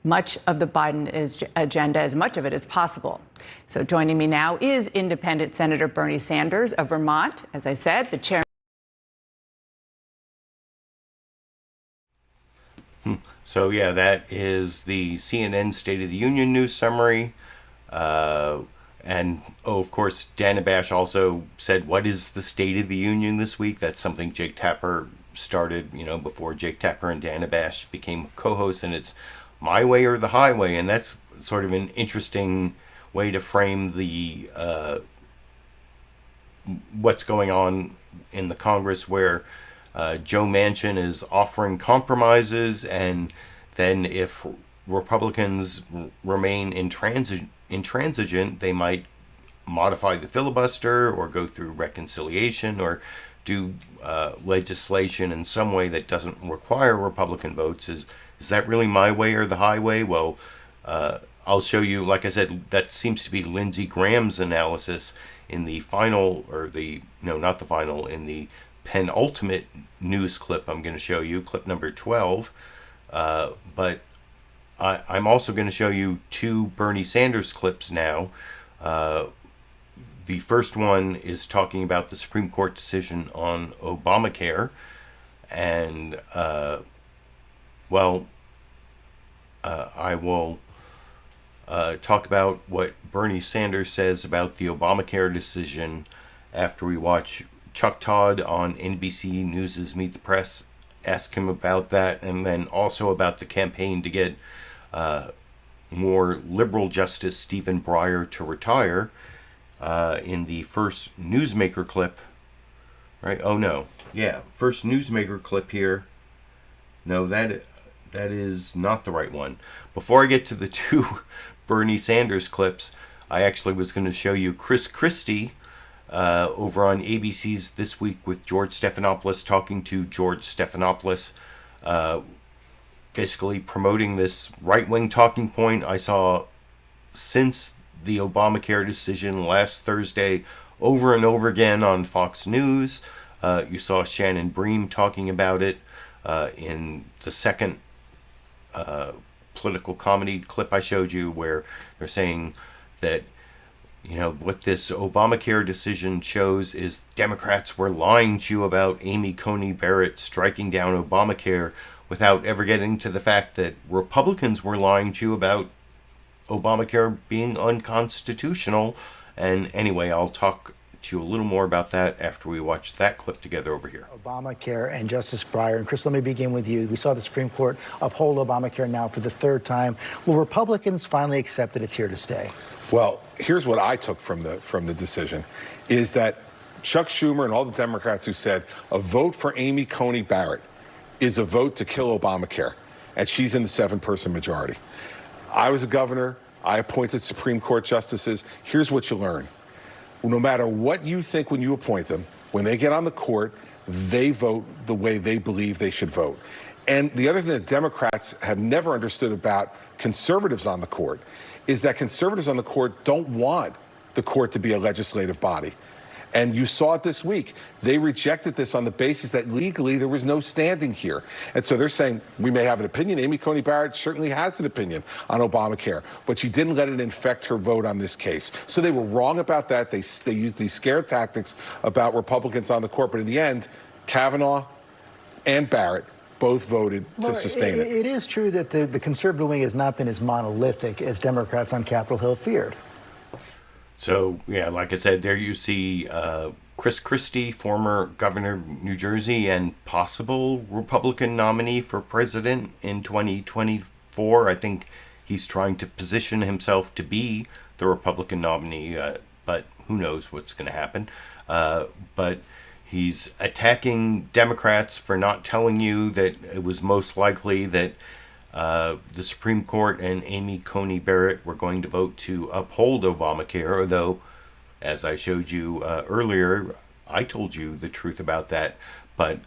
much of the Biden agenda, as much of it as possible. So joining me now is independent Senator Bernie Sanders of Vermont, as I said, the chair. So yeah, that is the CNN State of the Union news summary. And, of course, Dana Bash also said, what is the State of the Union this week? That's something Jake Tapper started, before Jake Tapper and Dana Bash became co-hosts, and it's my way or the highway. And that's sort of an interesting way to frame the what's going on in the Congress, where Joe Manchin is offering compromises, and then if Republicans remain intransigent, they might modify the filibuster or go through reconciliation or do legislation in some way that doesn't require Republican votes. Is that really my way or the highway? Well, I'll show you. Like I said, that seems to be Lindsey Graham's analysis in the final, not the final, in the penultimate news clip I'm going to show you, clip number 12. But I'm also going to show you two Bernie Sanders clips now. The first one is talking about the Supreme Court decision on Obamacare. And, I will talk about what Bernie Sanders says about the Obamacare decision after we watch Chuck Todd on NBC News' Meet the Press ask him about that, and then also about the campaign to get more liberal Justice Stephen Breyer to retire in the first newsmaker clip. Right? Oh, no. Yeah, first newsmaker clip here. No, that is not the right one. Before I get to the two Bernie Sanders clips, I actually was going to show you Chris Christie over on ABC's This Week with George Stephanopoulos, talking to George Stephanopoulos, basically promoting this right-wing talking point I saw since the Obamacare decision last Thursday over and over again on Fox News. You saw Shannon Bream talking about it in the second political comedy clip I showed you, where they're saying that what this Obamacare decision shows is Democrats were lying to you about Amy Coney Barrett striking down Obamacare, without ever getting to the fact that Republicans were lying to you about Obamacare being unconstitutional. And anyway, I'll talk to you a little more about that after we watch that clip together over here. Obamacare and Justice Breyer. And Chris, let me begin with you. We saw the Supreme Court uphold Obamacare now for the third time. Will Republicans finally accept that it's here to stay? Well, here's what I took from the decision, is that Chuck Schumer and all the Democrats who said a vote for Amy Coney Barrett is a vote to kill Obamacare, and she's in the 7-person majority. I was a governor. I appointed Supreme Court justices. Here's what you learn. No matter what you think when you appoint them, when they get on the court, they vote the way they believe they should vote. And the other thing that Democrats have never understood about conservatives on the court is that conservatives on the court don't want the court to be a legislative body. And you saw it this week. They rejected this on the basis that legally there was no standing here. And so they're saying, we may have an opinion. Amy Coney Barrett certainly has an opinion on Obamacare, but she didn't let it infect her vote on this case. So they were wrong about that. They used these scare tactics about Republicans on the court. But in the end, Kavanaugh and Barrett both voted to sustain it. It is true that the conservative wing has not been as monolithic as Democrats on Capitol Hill feared. So, yeah, like I said, there you see Chris Christie, former governor of New Jersey and possible Republican nominee for president in 2024. I think he's trying to position himself to be the Republican nominee, but who knows what's going to happen. But he's attacking Democrats for not telling you that it was most likely that the Supreme Court and Amy Coney Barrett were going to vote to uphold Obamacare, although, as I showed you earlier, I told you the truth about that. But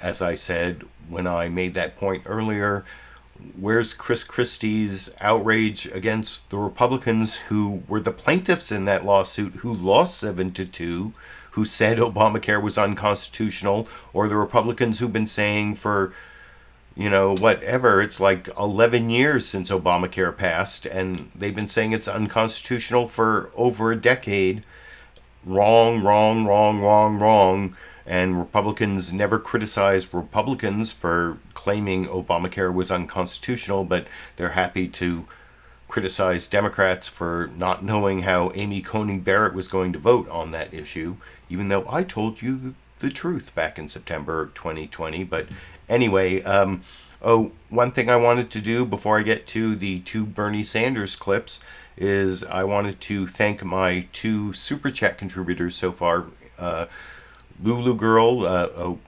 as I said when I made that point earlier, where's Chris Christie's outrage against the Republicans who were the plaintiffs in that lawsuit, who lost 7-2, who said Obamacare was unconstitutional, or the Republicans who've been saying for whatever, it's like 11 years since Obamacare passed, and they've been saying it's unconstitutional for over a decade. Wrong. And Republicans never criticized Republicans for claiming Obamacare was unconstitutional, but they're happy to criticize Democrats for not knowing how Amy Coney Barrett was going to vote on that issue, even though I told you the truth back in September 2020. But anyway, one thing I wanted to do before I get to the 2 Bernie Sanders clips is I wanted to thank my 2 Super Chat contributors so far. Lulu Girl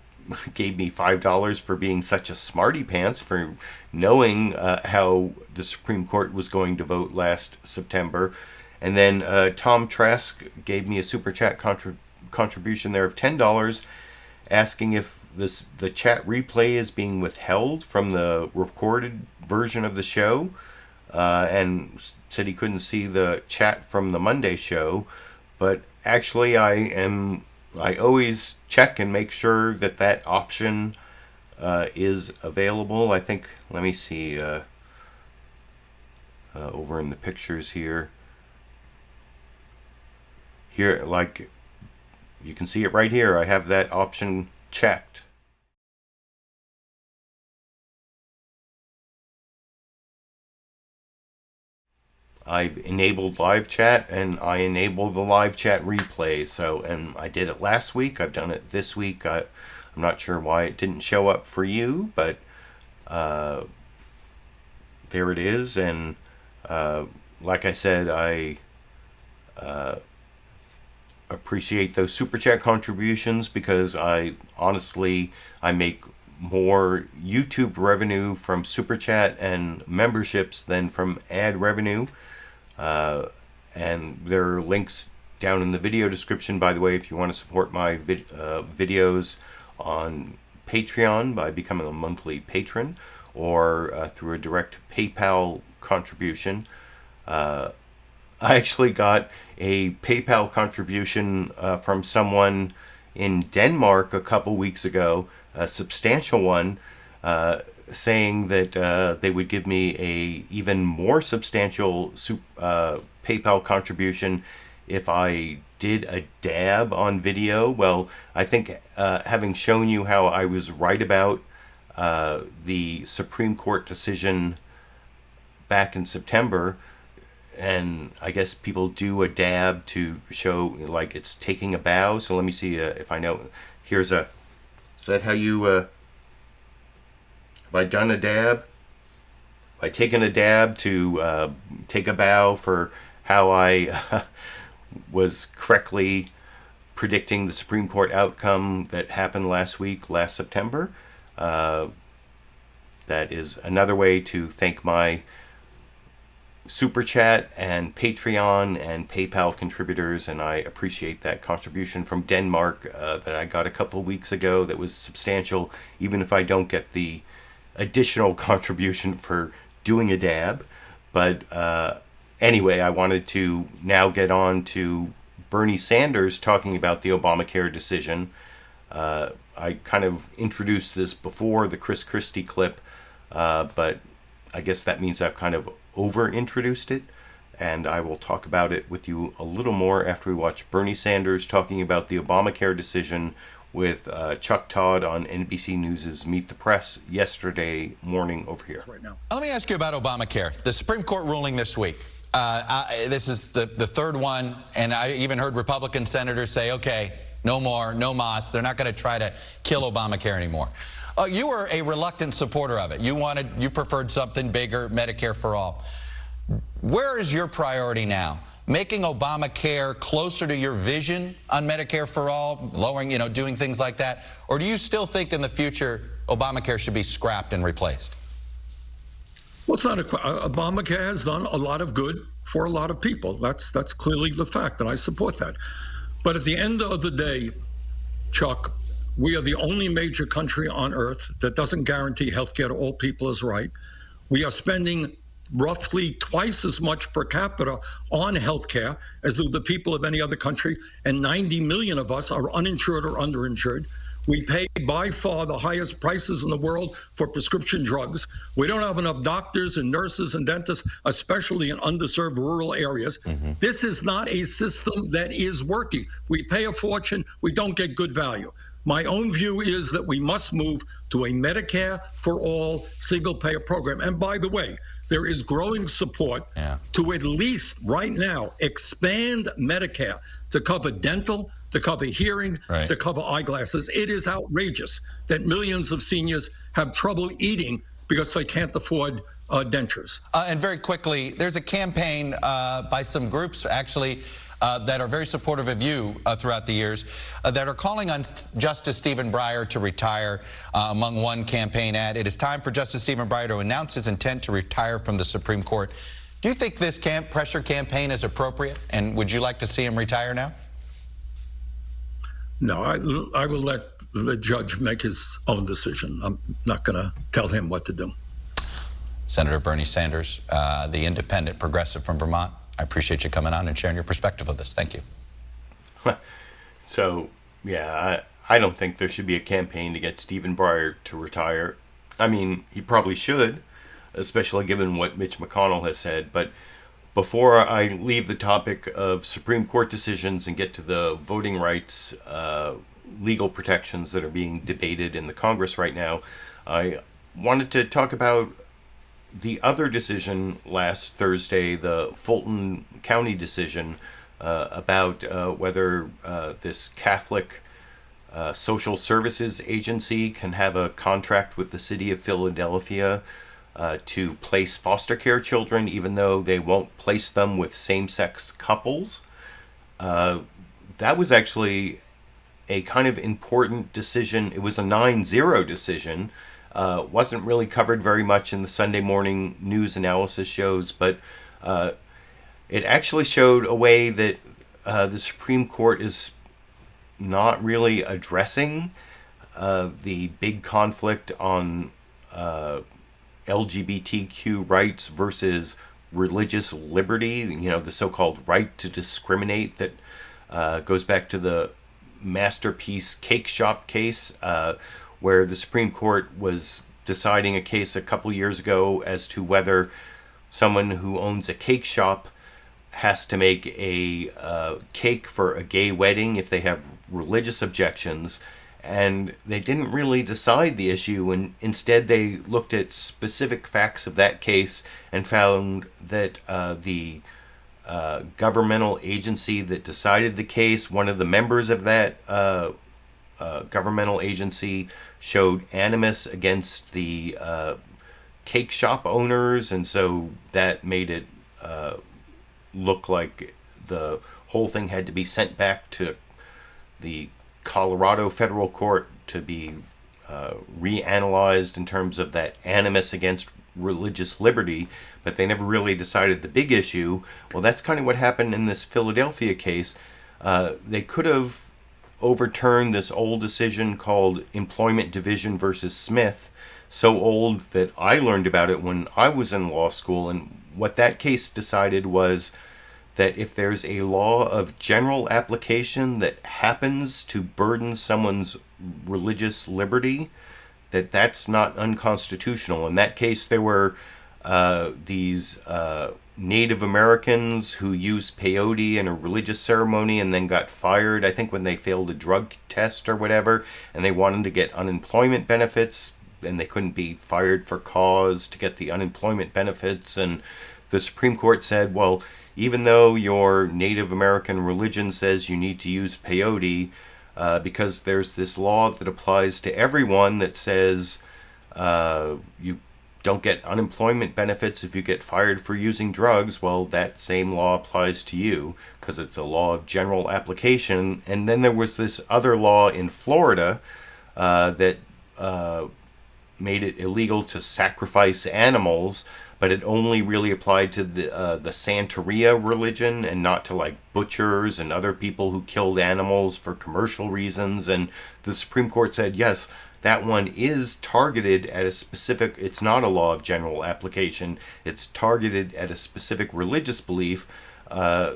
gave me $5 for being such a smarty pants, for knowing how the Supreme Court was going to vote last September. And then Tom Trask gave me a Super Chat contribution there of $10, asking if the chat replay is being withheld from the recorded version of the show, and said he couldn't see the chat from the Monday show. But actually, I always check and make sure that option is available. I think, let me see, over in the pictures here, like you can see it right here. I have that option checked. I've enabled live chat, and I enabled the live chat replay. So, and I did it last week. I've done it this week. I'm not sure why it didn't show up for you, but there it is. And like I said, I appreciate those Super Chat contributions, because I make more YouTube revenue from Super Chat and memberships than from ad revenue. And there are links down in the video description, by the way, if you want to support my videos on Patreon by becoming a monthly patron, or through a direct PayPal contribution. I actually got a PayPal contribution from someone in Denmark a couple weeks ago, a substantial one, saying that they would give me a even more substantial PayPal contribution if I did a dab on video. Well, I think having shown you how I was right about the Supreme Court decision back in September, and I guess people do a dab to show like it's taking a bow. So let me see if I know. Is that how you, have I done a dab? Have I taken a dab to take a bow for how I was correctly predicting the Supreme Court outcome that happened last September. That is another way to thank my Super Chat and Patreon and PayPal contributors, and I appreciate that contribution from Denmark that I got a couple weeks ago that was substantial, even if I don't get the additional contribution for doing a dab. But anyway, I wanted to now get on to Bernie Sanders talking about the Obamacare decision. I kind of introduced this before the Chris Christie clip, but I guess that means I've kind of over-introduced it, and I will talk about it with you a little more after we watch Bernie Sanders talking about the Obamacare decision with Chuck Todd on NBC News' Meet the Press yesterday morning over here. Right now. Let me ask you about Obamacare. The Supreme Court ruling this week. This is the third one, and I even heard Republican senators say, okay, no more, no mas. They're not going to try to kill Obamacare anymore. You were a reluctant supporter of it. You preferred something bigger, Medicare for all. Where is your priority now? Making Obamacare closer to your vision on Medicare for all, lowering, doing things like that? Or do you still think in the future Obamacare should be scrapped and replaced? Well, it's not Obamacare has done a lot of good for a lot of people. That's clearly the fact, and I support that. But at the end of the day, Chuck, we are the only major country on earth that doesn't guarantee health care to all people is right. We are spending roughly twice as much per capita on health care as do the people of any other country, and 90 million of us are uninsured or underinsured. We pay by far the highest prices in the world for prescription drugs. We don't have enough doctors and nurses and dentists, especially in underserved rural areas. Mm-hmm. This is not a system that is working. We pay a fortune. We don't get good value. My own view is that we must move to a Medicare for all single-payer program. And by the way, there is growing support to at least right now expand Medicare to cover dental, to cover hearing, to cover eyeglasses. It is outrageous that millions of seniors have trouble eating because they can't afford dentures. And very quickly, there's a campaign by some groups, actually, that are very supportive of you throughout the years, that are calling on Justice Stephen Breyer to retire. Among one campaign ad, it is time for Justice Stephen Breyer to announce his intent to retire from the Supreme Court. Do you think this pressure campaign is appropriate, and would you like to see him retire now? No, I will let the judge make his own decision. I'm not going to tell him what to do. Senator Bernie Sanders, the independent progressive from Vermont, I appreciate you coming on and sharing your perspective with us. Thank you. So, yeah, I don't think there should be a campaign to get Stephen Breyer to retire. I mean, he probably should, especially given what Mitch McConnell has said. But before I leave the topic of Supreme Court decisions and get to the voting rights legal protections that are being debated in the Congress right now, I wanted to talk about the other decision last Thursday, the Fulton County decision about whether this Catholic social services agency can have a contract with the city of Philadelphia to place foster care children, even though they won't place them with same-sex couples. That was actually a kind of important decision. It was a 9-0 decision. Wasn't really covered very much in the Sunday morning news analysis shows, but it actually showed a way that the Supreme Court is not really addressing the big conflict on LGBTQ rights versus religious liberty, the so-called right to discriminate that goes back to the Masterpiece Cake Shop case, where the Supreme Court was deciding a case a couple years ago as to whether someone who owns a cake shop has to make a cake for a gay wedding if they have religious objections. And they didn't really decide the issue, and instead they looked at specific facts of that case and found that the governmental agency that decided the case, one of the members of that governmental agency showed animus against the cake shop owners, and so that made it look like the whole thing had to be sent back to the Colorado federal court to be reanalyzed in terms of that animus against religious liberty, but they never really decided the big issue. Well, that's kind of what happened in this Philadelphia case. They could have overturned this old decision called Employment Division versus Smith, so old that I learned about it when I was in law school. And what that case decided was that if there's a law of general application that happens to burden someone's religious liberty, that's not unconstitutional. In that case, there were these Native Americans who used peyote in a religious ceremony and then got fired, I think when they failed a drug test or whatever, and they wanted to get unemployment benefits, and they couldn't be fired for cause to get the unemployment benefits. And the Supreme Court said, well, even though your Native American religion says you need to use peyote, because there's this law that applies to everyone that says you don't get unemployment benefits if you get fired for using drugs, well, that same law applies to you because it's a law of general application. And then there was this other law in Florida that made it illegal to sacrifice animals, but it only really applied to the Santeria religion and not to like butchers and other people who killed animals for commercial reasons. And the Supreme Court said, yes, that one is targeted at a specific, it's not a law of general application, it's targeted at a specific religious belief.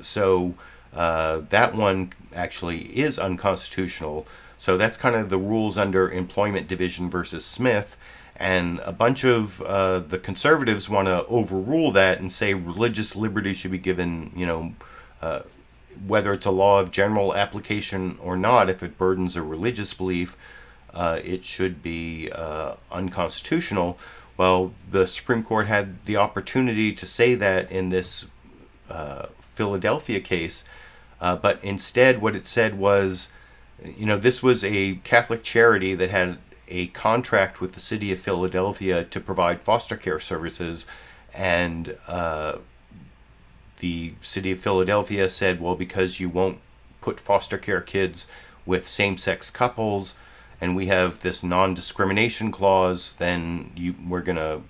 So that one actually is unconstitutional. So that's kind of the rules under Employment Division versus Smith. And a bunch of the conservatives want to overrule that and say religious liberty should be given, whether it's a law of general application or not, if it burdens a religious belief, it should be unconstitutional. Well, the Supreme Court had the opportunity to say that in this Philadelphia case, but instead what it said was, this was a Catholic charity that had a contract with the city of Philadelphia to provide foster care services, and the city of Philadelphia said, well, because you won't put foster care kids with same-sex couples, and we have this non-discrimination clause, then we're going to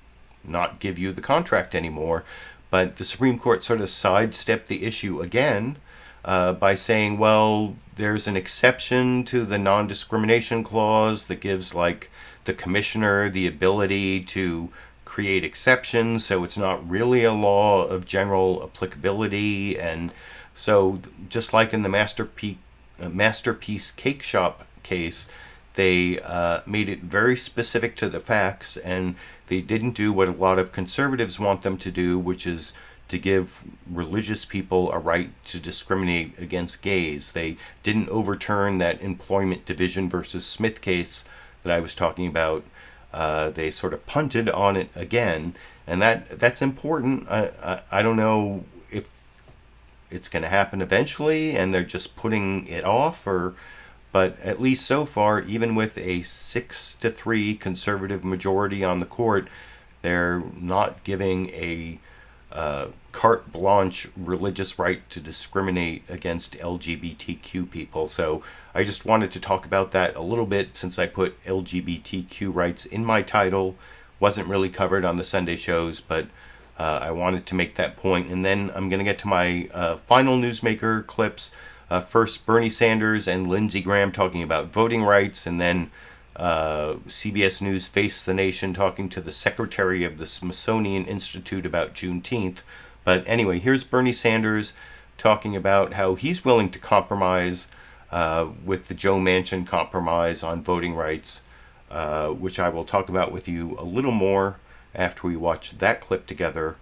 not give you the contract anymore. But the Supreme Court sort of sidestepped the issue again by saying, well, there's an exception to the non-discrimination clause that gives like the commissioner the ability to create exceptions, so it's not really a law of general applicability. And so just like in the Masterpiece Cake Shop case, they made it very specific to the facts, and they didn't do what a lot of conservatives want them to do, which is to give religious people a right to discriminate against gays. They didn't overturn that Employment Division versus Smith case that I was talking about. They sort of punted on it again, and that's important. I don't know if it's going to happen eventually and they're just putting it off, but at least so far, even with a 6-3 conservative majority on the court, they're not giving a carte blanche religious right to discriminate against LGBTQ people. So I just wanted to talk about that a little bit since I put LGBTQ rights in my title. Wasn't really covered on the Sunday shows, but I wanted to make that point. And then I'm going to get to my final newsmaker clips. First, Bernie Sanders and Lindsey Graham talking about voting rights, and then CBS News Face the Nation talking to the secretary of the Smithsonian Institute about Juneteenth. But anyway, here's Bernie Sanders talking about how he's willing to compromise with the Joe Manchin compromise on voting rights, which I will talk about with you a little more after we watch that clip together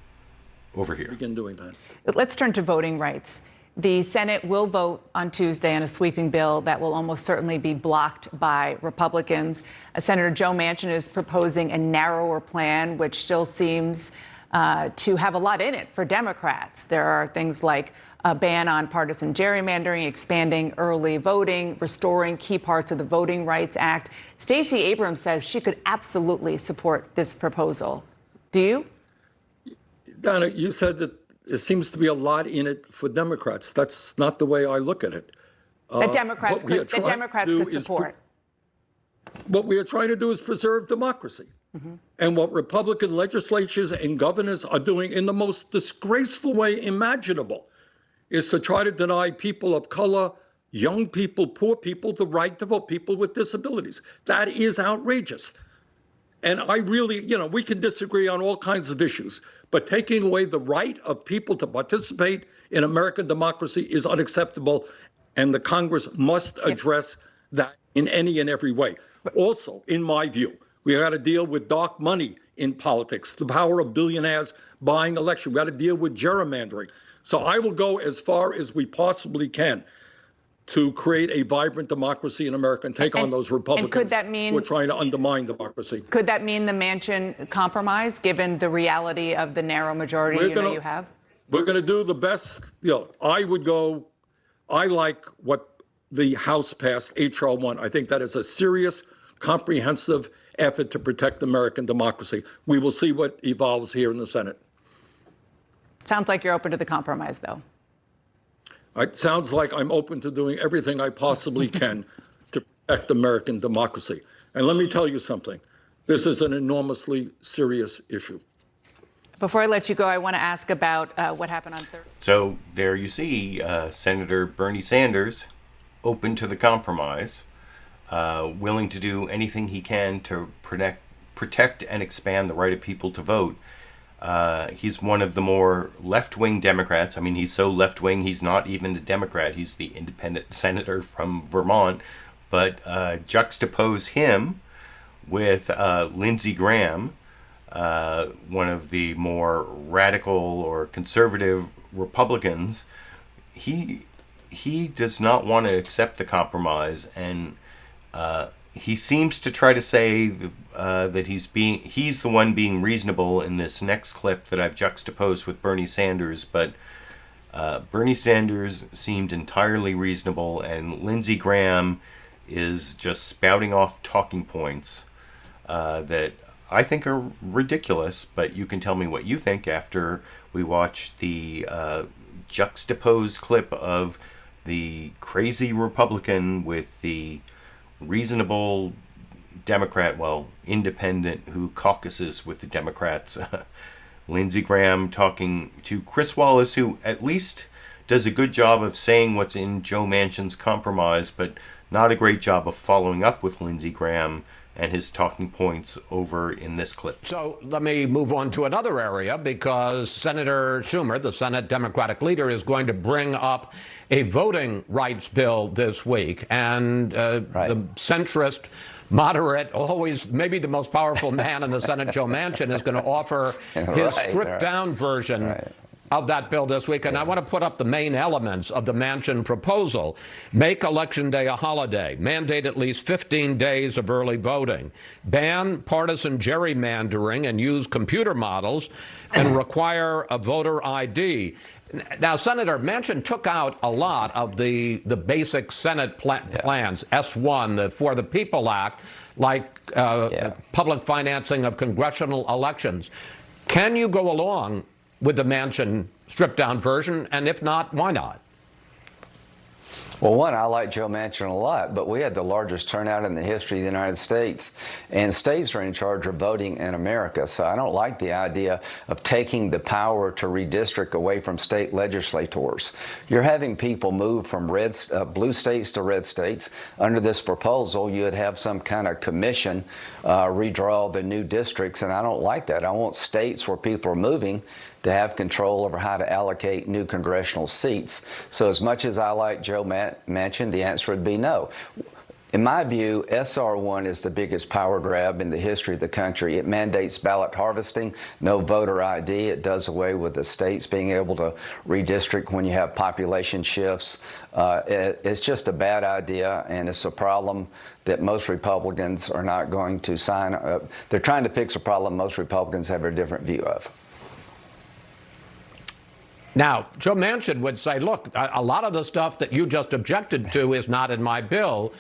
over here. Begin doing that. Let's turn to voting rights. The Senate will vote on Tuesday on a sweeping bill that will almost certainly be blocked by Republicans. Senator Joe Manchin is proposing a narrower plan, which still seems to have a lot in it for Democrats. There are things like a ban on partisan gerrymandering, expanding early voting, restoring key parts of the Voting Rights Act. Stacey Abrams says she could absolutely support this proposal. Do you? Donna, you said that there seems to be a lot in it for Democrats. That's not the way I look at it. That Democrats could support. What we are trying to do is preserve democracy. Mm-hmm. And what Republican legislatures and governors are doing in the most disgraceful way imaginable is to try to deny people of color, young people, poor people, the right to vote, people with disabilities. That is outrageous. And I really, we can disagree on all kinds of issues, but taking away the right of people to participate in American democracy is unacceptable, and the Congress must address that in any and every way. Also, in my view, we got to deal with dark money in politics, the power of billionaires buying elections. We got to deal with gerrymandering. So I will go as far as we possibly can to create a vibrant democracy in America and take on those Republicans could that mean, who are trying to undermine democracy. Could that mean the Manchin compromise, given the reality of the narrow majority you have? We're going to do the best. I like what the House passed, H.R. 1. I think that is a serious, comprehensive effort to protect American democracy. We will see what evolves here in the Senate. Sounds like you're open to the compromise, though. It sounds like I'm open to doing everything I possibly can to protect American democracy. And let me tell you something. This is an enormously serious issue. Before I let you go, I want to ask about what happened on Thursday. So there you see Senator Bernie Sanders open to the compromise, willing to do anything he can to protect and expand the right of people to vote. He's one of the more left-wing Democrats. I mean, he's so left-wing, he's not even a Democrat. He's the independent senator from Vermont. But juxtapose him with Lindsey Graham, one of the more radical or conservative Republicans. He does not want to accept the compromise, and he seems to try to say that he's the one being reasonable in this next clip that I've juxtaposed with Bernie Sanders, but Bernie Sanders seemed entirely reasonable, and Lindsey Graham is just spouting off talking points that I think are ridiculous, but you can tell me what you think after we watch the juxtaposed clip of the crazy Republican with the reasonable Democrat, independent, who caucuses with the Democrats. Lindsey Graham talking to Chris Wallace, who at least does a good job of saying what's in Joe Manchin's compromise, but not a great job of following up with Lindsey Graham and his talking points over in this clip. So let me move on to another area, because Senator Schumer, the Senate Democratic leader, is going to bring up a voting rights bill this week. And the centrist, moderate, always maybe the most powerful man in the Senate, Joe Manchin, is going to offer his stripped-down version of that bill this week. And I want to put up the main elements of the Manchin proposal. Make Election Day a holiday. Mandate at least 15 days of early voting. Ban partisan gerrymandering and use computer models, and require a voter ID. Now, Senator Manchin took out a lot of the basic Senate plans, S1, the For the People Act, like public financing of congressional elections. Can you go along with the Manchin stripped-down version? And if not, why not? Well, one, I like Joe Manchin a lot, but we had the largest turnout in the history of the United States, and states are in charge of voting in America. So I don't like the idea of taking the power to redistrict away from state legislators. You're having people move from blue states to red states. Under this proposal, you would have some kind of commission redraw the new districts, and I don't like that. I want states where people are moving to have control over how to allocate new congressional seats. So as much as I like Joe Manchin, the answer would be no. In my view, SR1 is the biggest power grab in the history of the country. It mandates ballot harvesting, no voter ID. It does away with the states being able to redistrict when you have population shifts. It's just a bad idea, and it's a problem that most Republicans are not going to sign up. They're trying to fix a problem most Republicans have a different view of. Now, Joe Manchin would say, look, a lot of the stuff that you just objected to is not in my bill.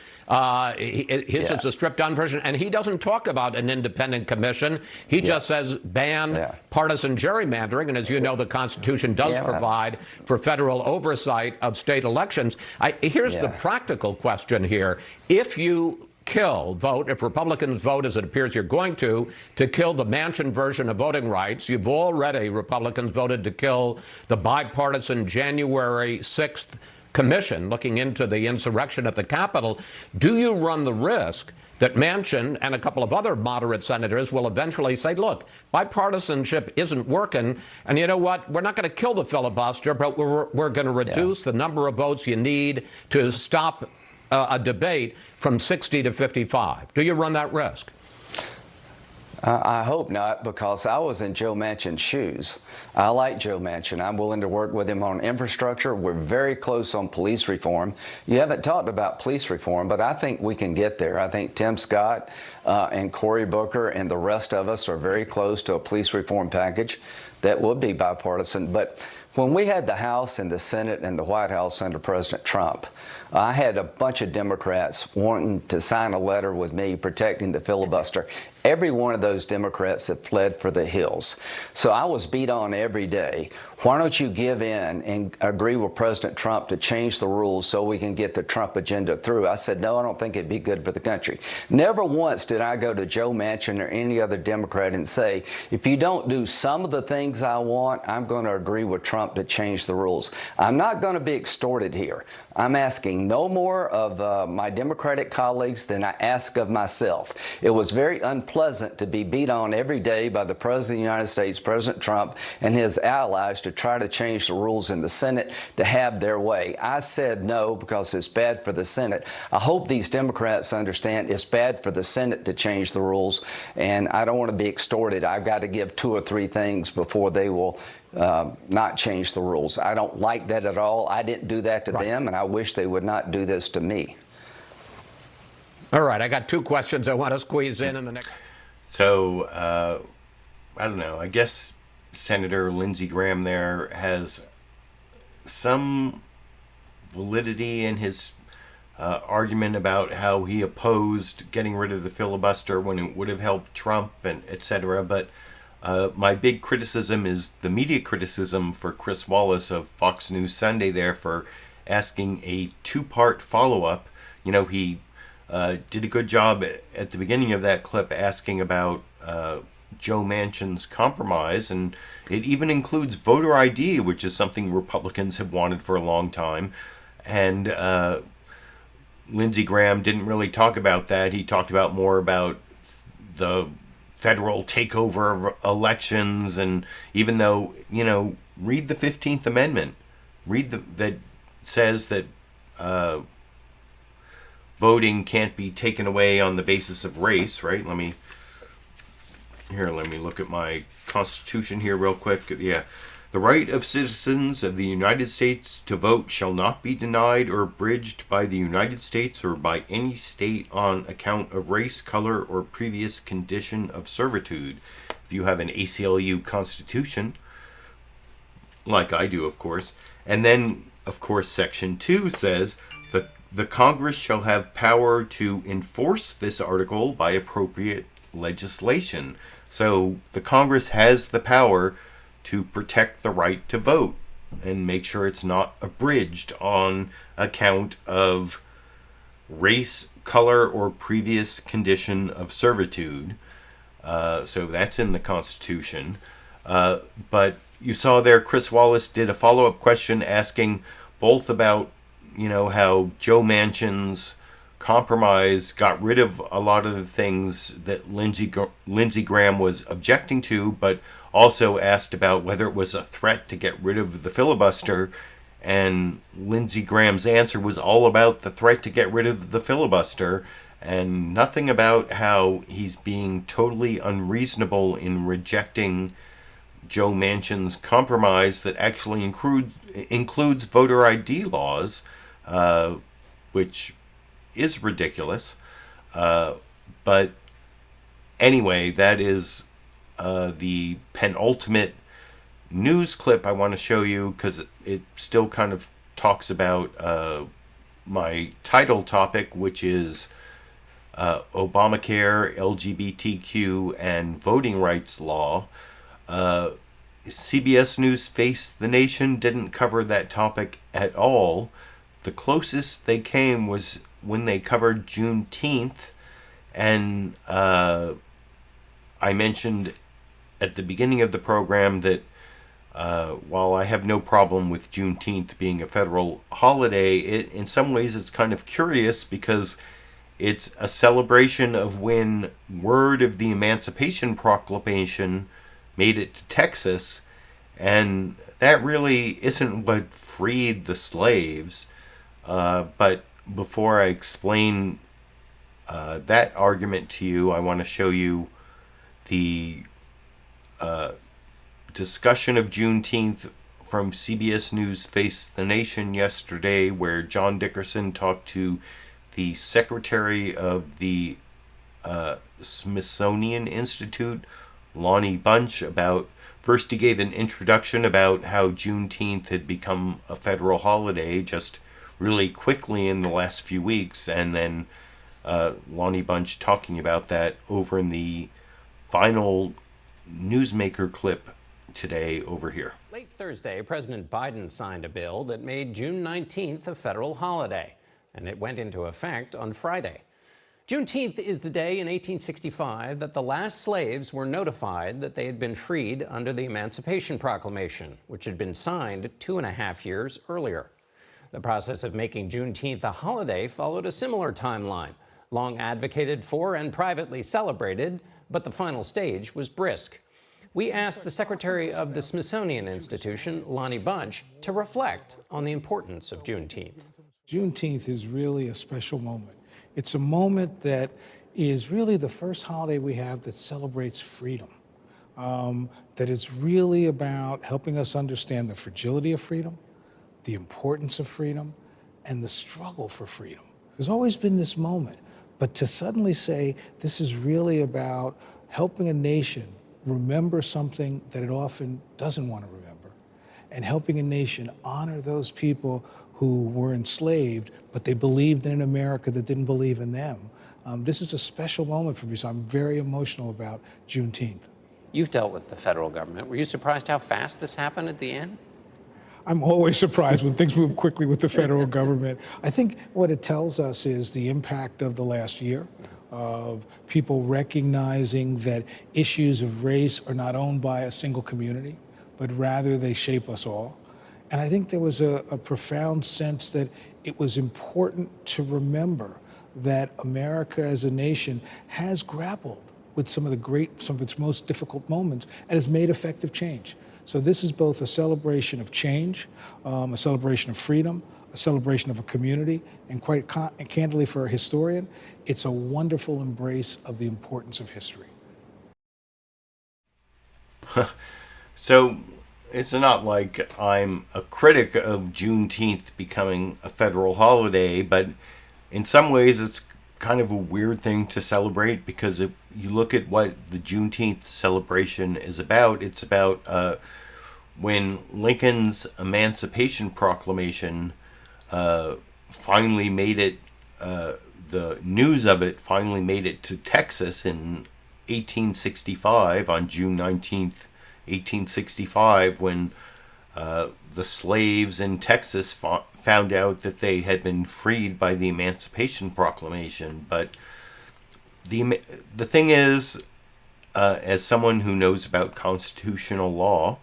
His is a stripped-down version, and he doesn't talk about an independent commission. He just says ban partisan gerrymandering, and as you know, the Constitution does provide for federal oversight of state elections. Here's the practical question here. If you if Republicans vote, as it appears you're going to kill the Manchin version of voting rights, you've already, Republicans voted to kill the bipartisan January 6th commission looking into the insurrection at the Capitol. Do you run the risk that Manchin and a couple of other moderate senators will eventually say, look, bipartisanship isn't working, and you know what, we're not going to kill the filibuster, but we're going to reduce the number of votes you need to stop a debate from 60 to 55. Do you run that risk? I hope not, because I was in Joe Manchin's shoes. I like Joe Manchin. I'm willing to work with him on infrastructure. We're very close on police reform. You haven't talked about police reform, but I think we can get there. I think Tim Scott and Cory Booker and the rest of us are very close to a police reform package that would be bipartisan. But when we had the House and the Senate and the White House under President Trump, I had a bunch of Democrats wanting to sign a letter with me protecting the filibuster. Every one of those Democrats have fled for the hills. So I was beat on every day. Why don't you give in and agree with President Trump to change the rules so we can get the Trump agenda through? I said, no, I don't think it'd be good for the country. Never once did I go to Joe Manchin or any other Democrat and say, if you don't do some of the things I want, I'm going to agree with Trump to change the rules. I'm not going to be extorted here. I'm asking no more of my Democratic colleagues than I ask of myself. It was very unpleasant to be beat on every day by the President of the United States, President Trump, and his allies to try to change the rules in the Senate to have their way. I said no because it's bad for the Senate. I hope these Democrats understand it's bad for the Senate to change the rules, and I don't want to be extorted. I've got to give 2 or 3 things before they will not change the rules. I don't like that at all. I didn't do that to them, and I wish they would not do this to me. All right, I got 2 questions I want to squeeze in the next. So, I don't know. I guess Senator Lindsey Graham there has some validity in his argument about how he opposed getting rid of the filibuster when it would have helped Trump and et cetera. But my big criticism is the media criticism for Chris Wallace of Fox News Sunday there for asking a 2-part follow-up. You know, he did a good job at the beginning of that clip asking about Joe Manchin's compromise, and it even includes voter ID, which is something Republicans have wanted for a long time. And Lindsey Graham didn't really talk about that. He talked about more about the federal takeover of elections, and even though, you know, read the 15th Amendment, that says that voting can't be taken away on the basis of race, right? Let me look at my Constitution here real quick. Yeah. The right of citizens of the United States to vote shall not be denied or abridged by the United States or by any state on account of race, color, or previous condition of servitude. If you have an ACLU Constitution, like I do, of course. And then, of course, Section 2 says that the Congress shall have power to enforce this article by appropriate legislation. So the Congress has the power to protect the right to vote and make sure it's not abridged on account of race, color, or previous condition of servitude. So that's in the Constitution. But you saw there Chris Wallace did a follow-up question asking both about, you know, how Joe Manchin's compromise got rid of a lot of the things that Lindsey Graham was objecting to, but also asked about whether it was a threat to get rid of the filibuster. And Lindsey Graham's answer was all about the threat to get rid of the filibuster and nothing about how he's being totally unreasonable in rejecting Joe Manchin's compromise that actually includes voter ID laws, which is ridiculous. But anyway, that is the penultimate news clip I want to show you, because it still kind of talks about my title topic, which is Obamacare, LGBTQ, and voting rights law. CBS News Face the Nation didn't cover that topic at all. The closest they came was when they covered Juneteenth, and I mentioned at the beginning of the program that while I have no problem with Juneteenth being a federal holiday, in some ways it's kind of curious because it's a celebration of when word of the Emancipation Proclamation made it to Texas, and that really isn't what freed the slaves. But before I explain that argument to you, I want to show you the discussion of Juneteenth from CBS News Face the Nation yesterday, where John Dickerson talked to the secretary of the Smithsonian Institute, Lonnie Bunch, about, first he gave an introduction about how Juneteenth had become a federal holiday just really quickly in the last few weeks, and then Lonnie Bunch talking about that over in the final newsmaker clip today over here. Late Thursday, President Biden signed a bill that made June 19th a federal holiday, and it went into effect on Friday. Juneteenth is the day in 1865 that the last slaves were notified that they had been freed under the Emancipation Proclamation, which had been signed 2.5 years earlier. The process of making Juneteenth a holiday followed a similar timeline, long advocated for and privately celebrated, but the final stage was brisk. We asked the secretary of the Smithsonian Institution, Lonnie Bunch, to reflect on the importance of Juneteenth. Juneteenth is really a special moment. It's a moment that is really the first holiday we have that celebrates freedom, that is really about helping us understand the fragility of freedom, the importance of freedom, and the struggle for freedom. There's always been this moment, but to suddenly say this is really about helping a nation remember something that it often doesn't want to remember, and helping a nation honor those people who were enslaved, but they believed in an America that didn't believe in them. This is a special moment for me, so I'm very emotional about Juneteenth. You've dealt with the federal government. Were you surprised how fast this happened at the end? I'm always surprised when things move quickly with the federal government. I think what it tells us is the impact of the last year, of people recognizing that issues of race are not owned by a single community, but rather they shape us all. And I think there was a profound sense that it was important to remember that America as a nation has grappled with some of its most difficult moments and has made effective change. So this is both a celebration of change, a celebration of freedom, a celebration of a community, and quite candidly for a historian, it's a wonderful embrace of the importance of history. So it's not like I'm a critic of Juneteenth becoming a federal holiday, but in some ways it's kind of a weird thing to celebrate, because if you look at what the Juneteenth celebration is about, it's about when Lincoln's Emancipation Proclamation finally made it, the news of it finally made it to Texas in 1865, on June 19th, 1865, when the slaves in Texas found out that they had been freed by the Emancipation Proclamation. But the thing is, as someone who knows about constitutional law,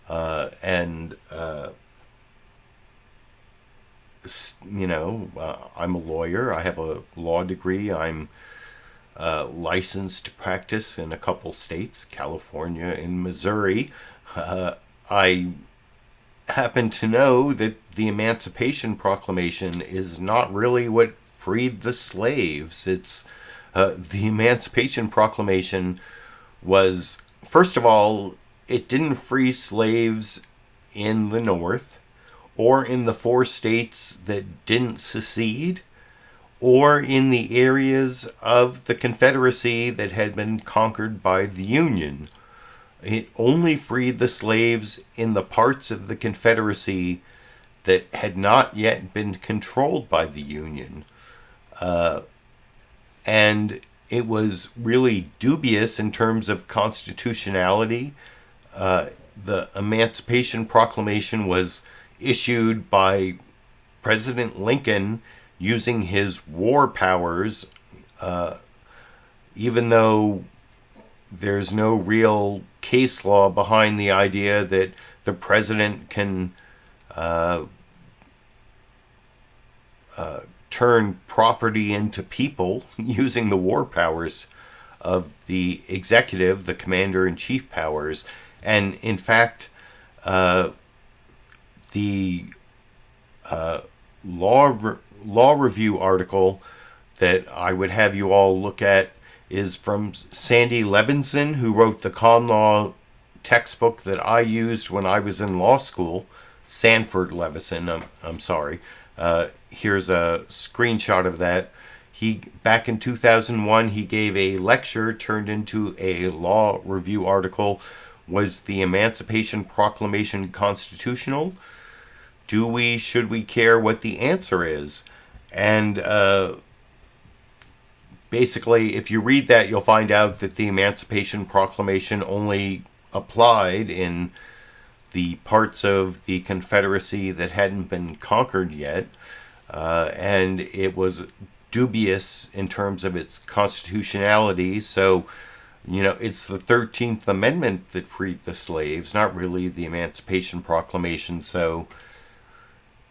and I'm a lawyer, I have a law degree, I'm licensed to practice in a couple states, California and Missouri. I happen to know that the Emancipation Proclamation is not really what freed the slaves. It's the Emancipation Proclamation was, first of all, it didn't free slaves in the North, or in the 4 states that didn't secede, or in the areas of the Confederacy that had been conquered by the Union. It only freed the slaves in the parts of the Confederacy that had not yet been controlled by the Union. And it was really dubious in terms of constitutionality. The Emancipation Proclamation was issued by President Lincoln using his war powers, even though there's no real case law behind the idea that the president can turn property into people using the war powers of the executive, the commander-in-chief powers. And in fact, the law review article that I would have you all look at is from Sandy Levinson, who wrote the con law textbook that I used when I was in law school. Sanford Levinson, I'm sorry. Here's a screenshot of that. Back in 2001, he gave a lecture turned into a law review article. Was the Emancipation Proclamation constitutional? Should we care what the answer is? And basically, if you read that, you'll find out that the Emancipation Proclamation only applied in the parts of the Confederacy that hadn't been conquered yet. And it was dubious in terms of its constitutionality. So, it's the 13th Amendment that freed the slaves, not really the Emancipation Proclamation. So,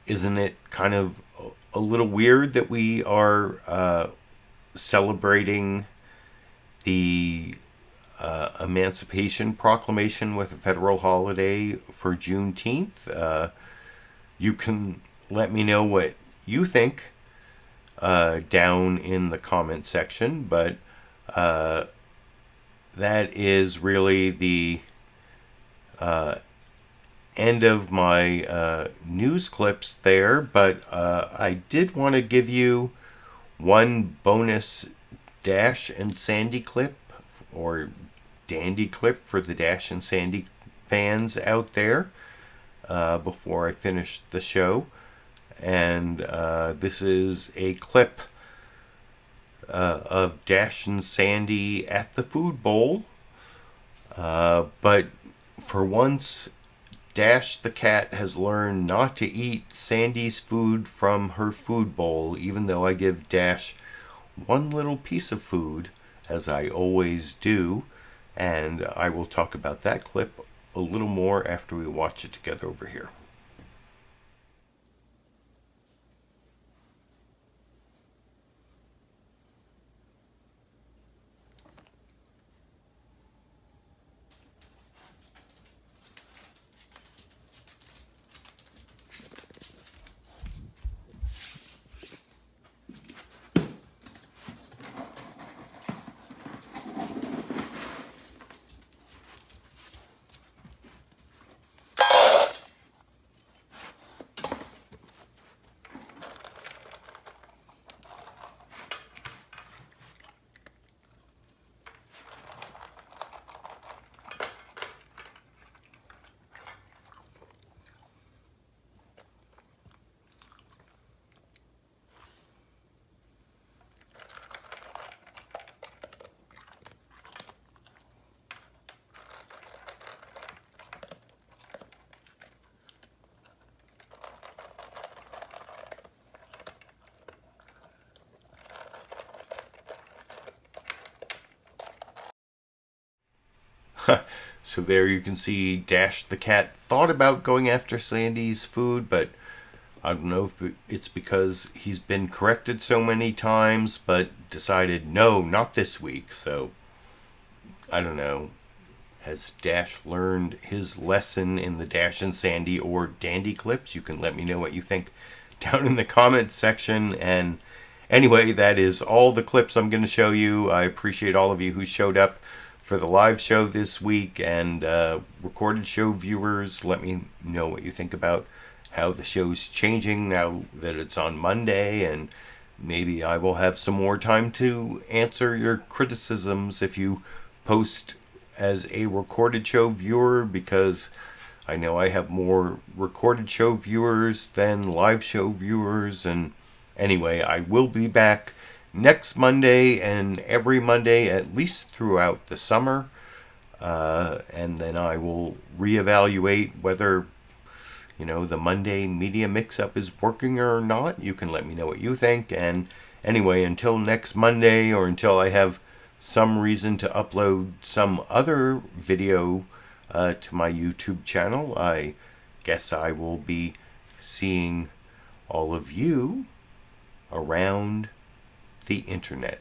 isn't it kind of a little weird that we are celebrating the Emancipation Proclamation with a federal holiday for Juneteenth? You can let me know what you think down in the comment section, but that is really the end of my news clips there. But I did want to give you one bonus Dash and Sandy clip, or Dandy clip for the Dash and Sandy fans out there, before I finish the show. And this is a clip of Dash and Sandy at the food bowl. But for once, Dash the cat has learned not to eat Sandy's food from her food bowl, even though I give Dash one little piece of food, as I always do. And I will talk about that clip a little more after we watch it together over here. So there you can see Dash the cat thought about going after Sandy's food, but I don't know if it's because he's been corrected so many times, but decided, no, not this week. So, I don't know. Has Dash learned his lesson in the Dash and Sandy or Dandy clips? You can let me know what you think down in the comments section. And anyway, that is all the clips I'm going to show you. I appreciate all of you who showed up for the live show this week, and recorded show viewers. Let me know what you think about how the show's changing now that it's on Monday, and maybe I will have some more time to answer your criticisms if you post as a recorded show viewer because I know I have more recorded show viewers than live show viewers. And anyway, I will be back next Monday and every Monday at least throughout the summer. And then I will reevaluate whether, the Monday media mix-up is working or not. You can let me know what you think. And anyway, until next Monday, or until I have some reason to upload some other video to my YouTube channel, I guess I will be seeing all of you around the internet.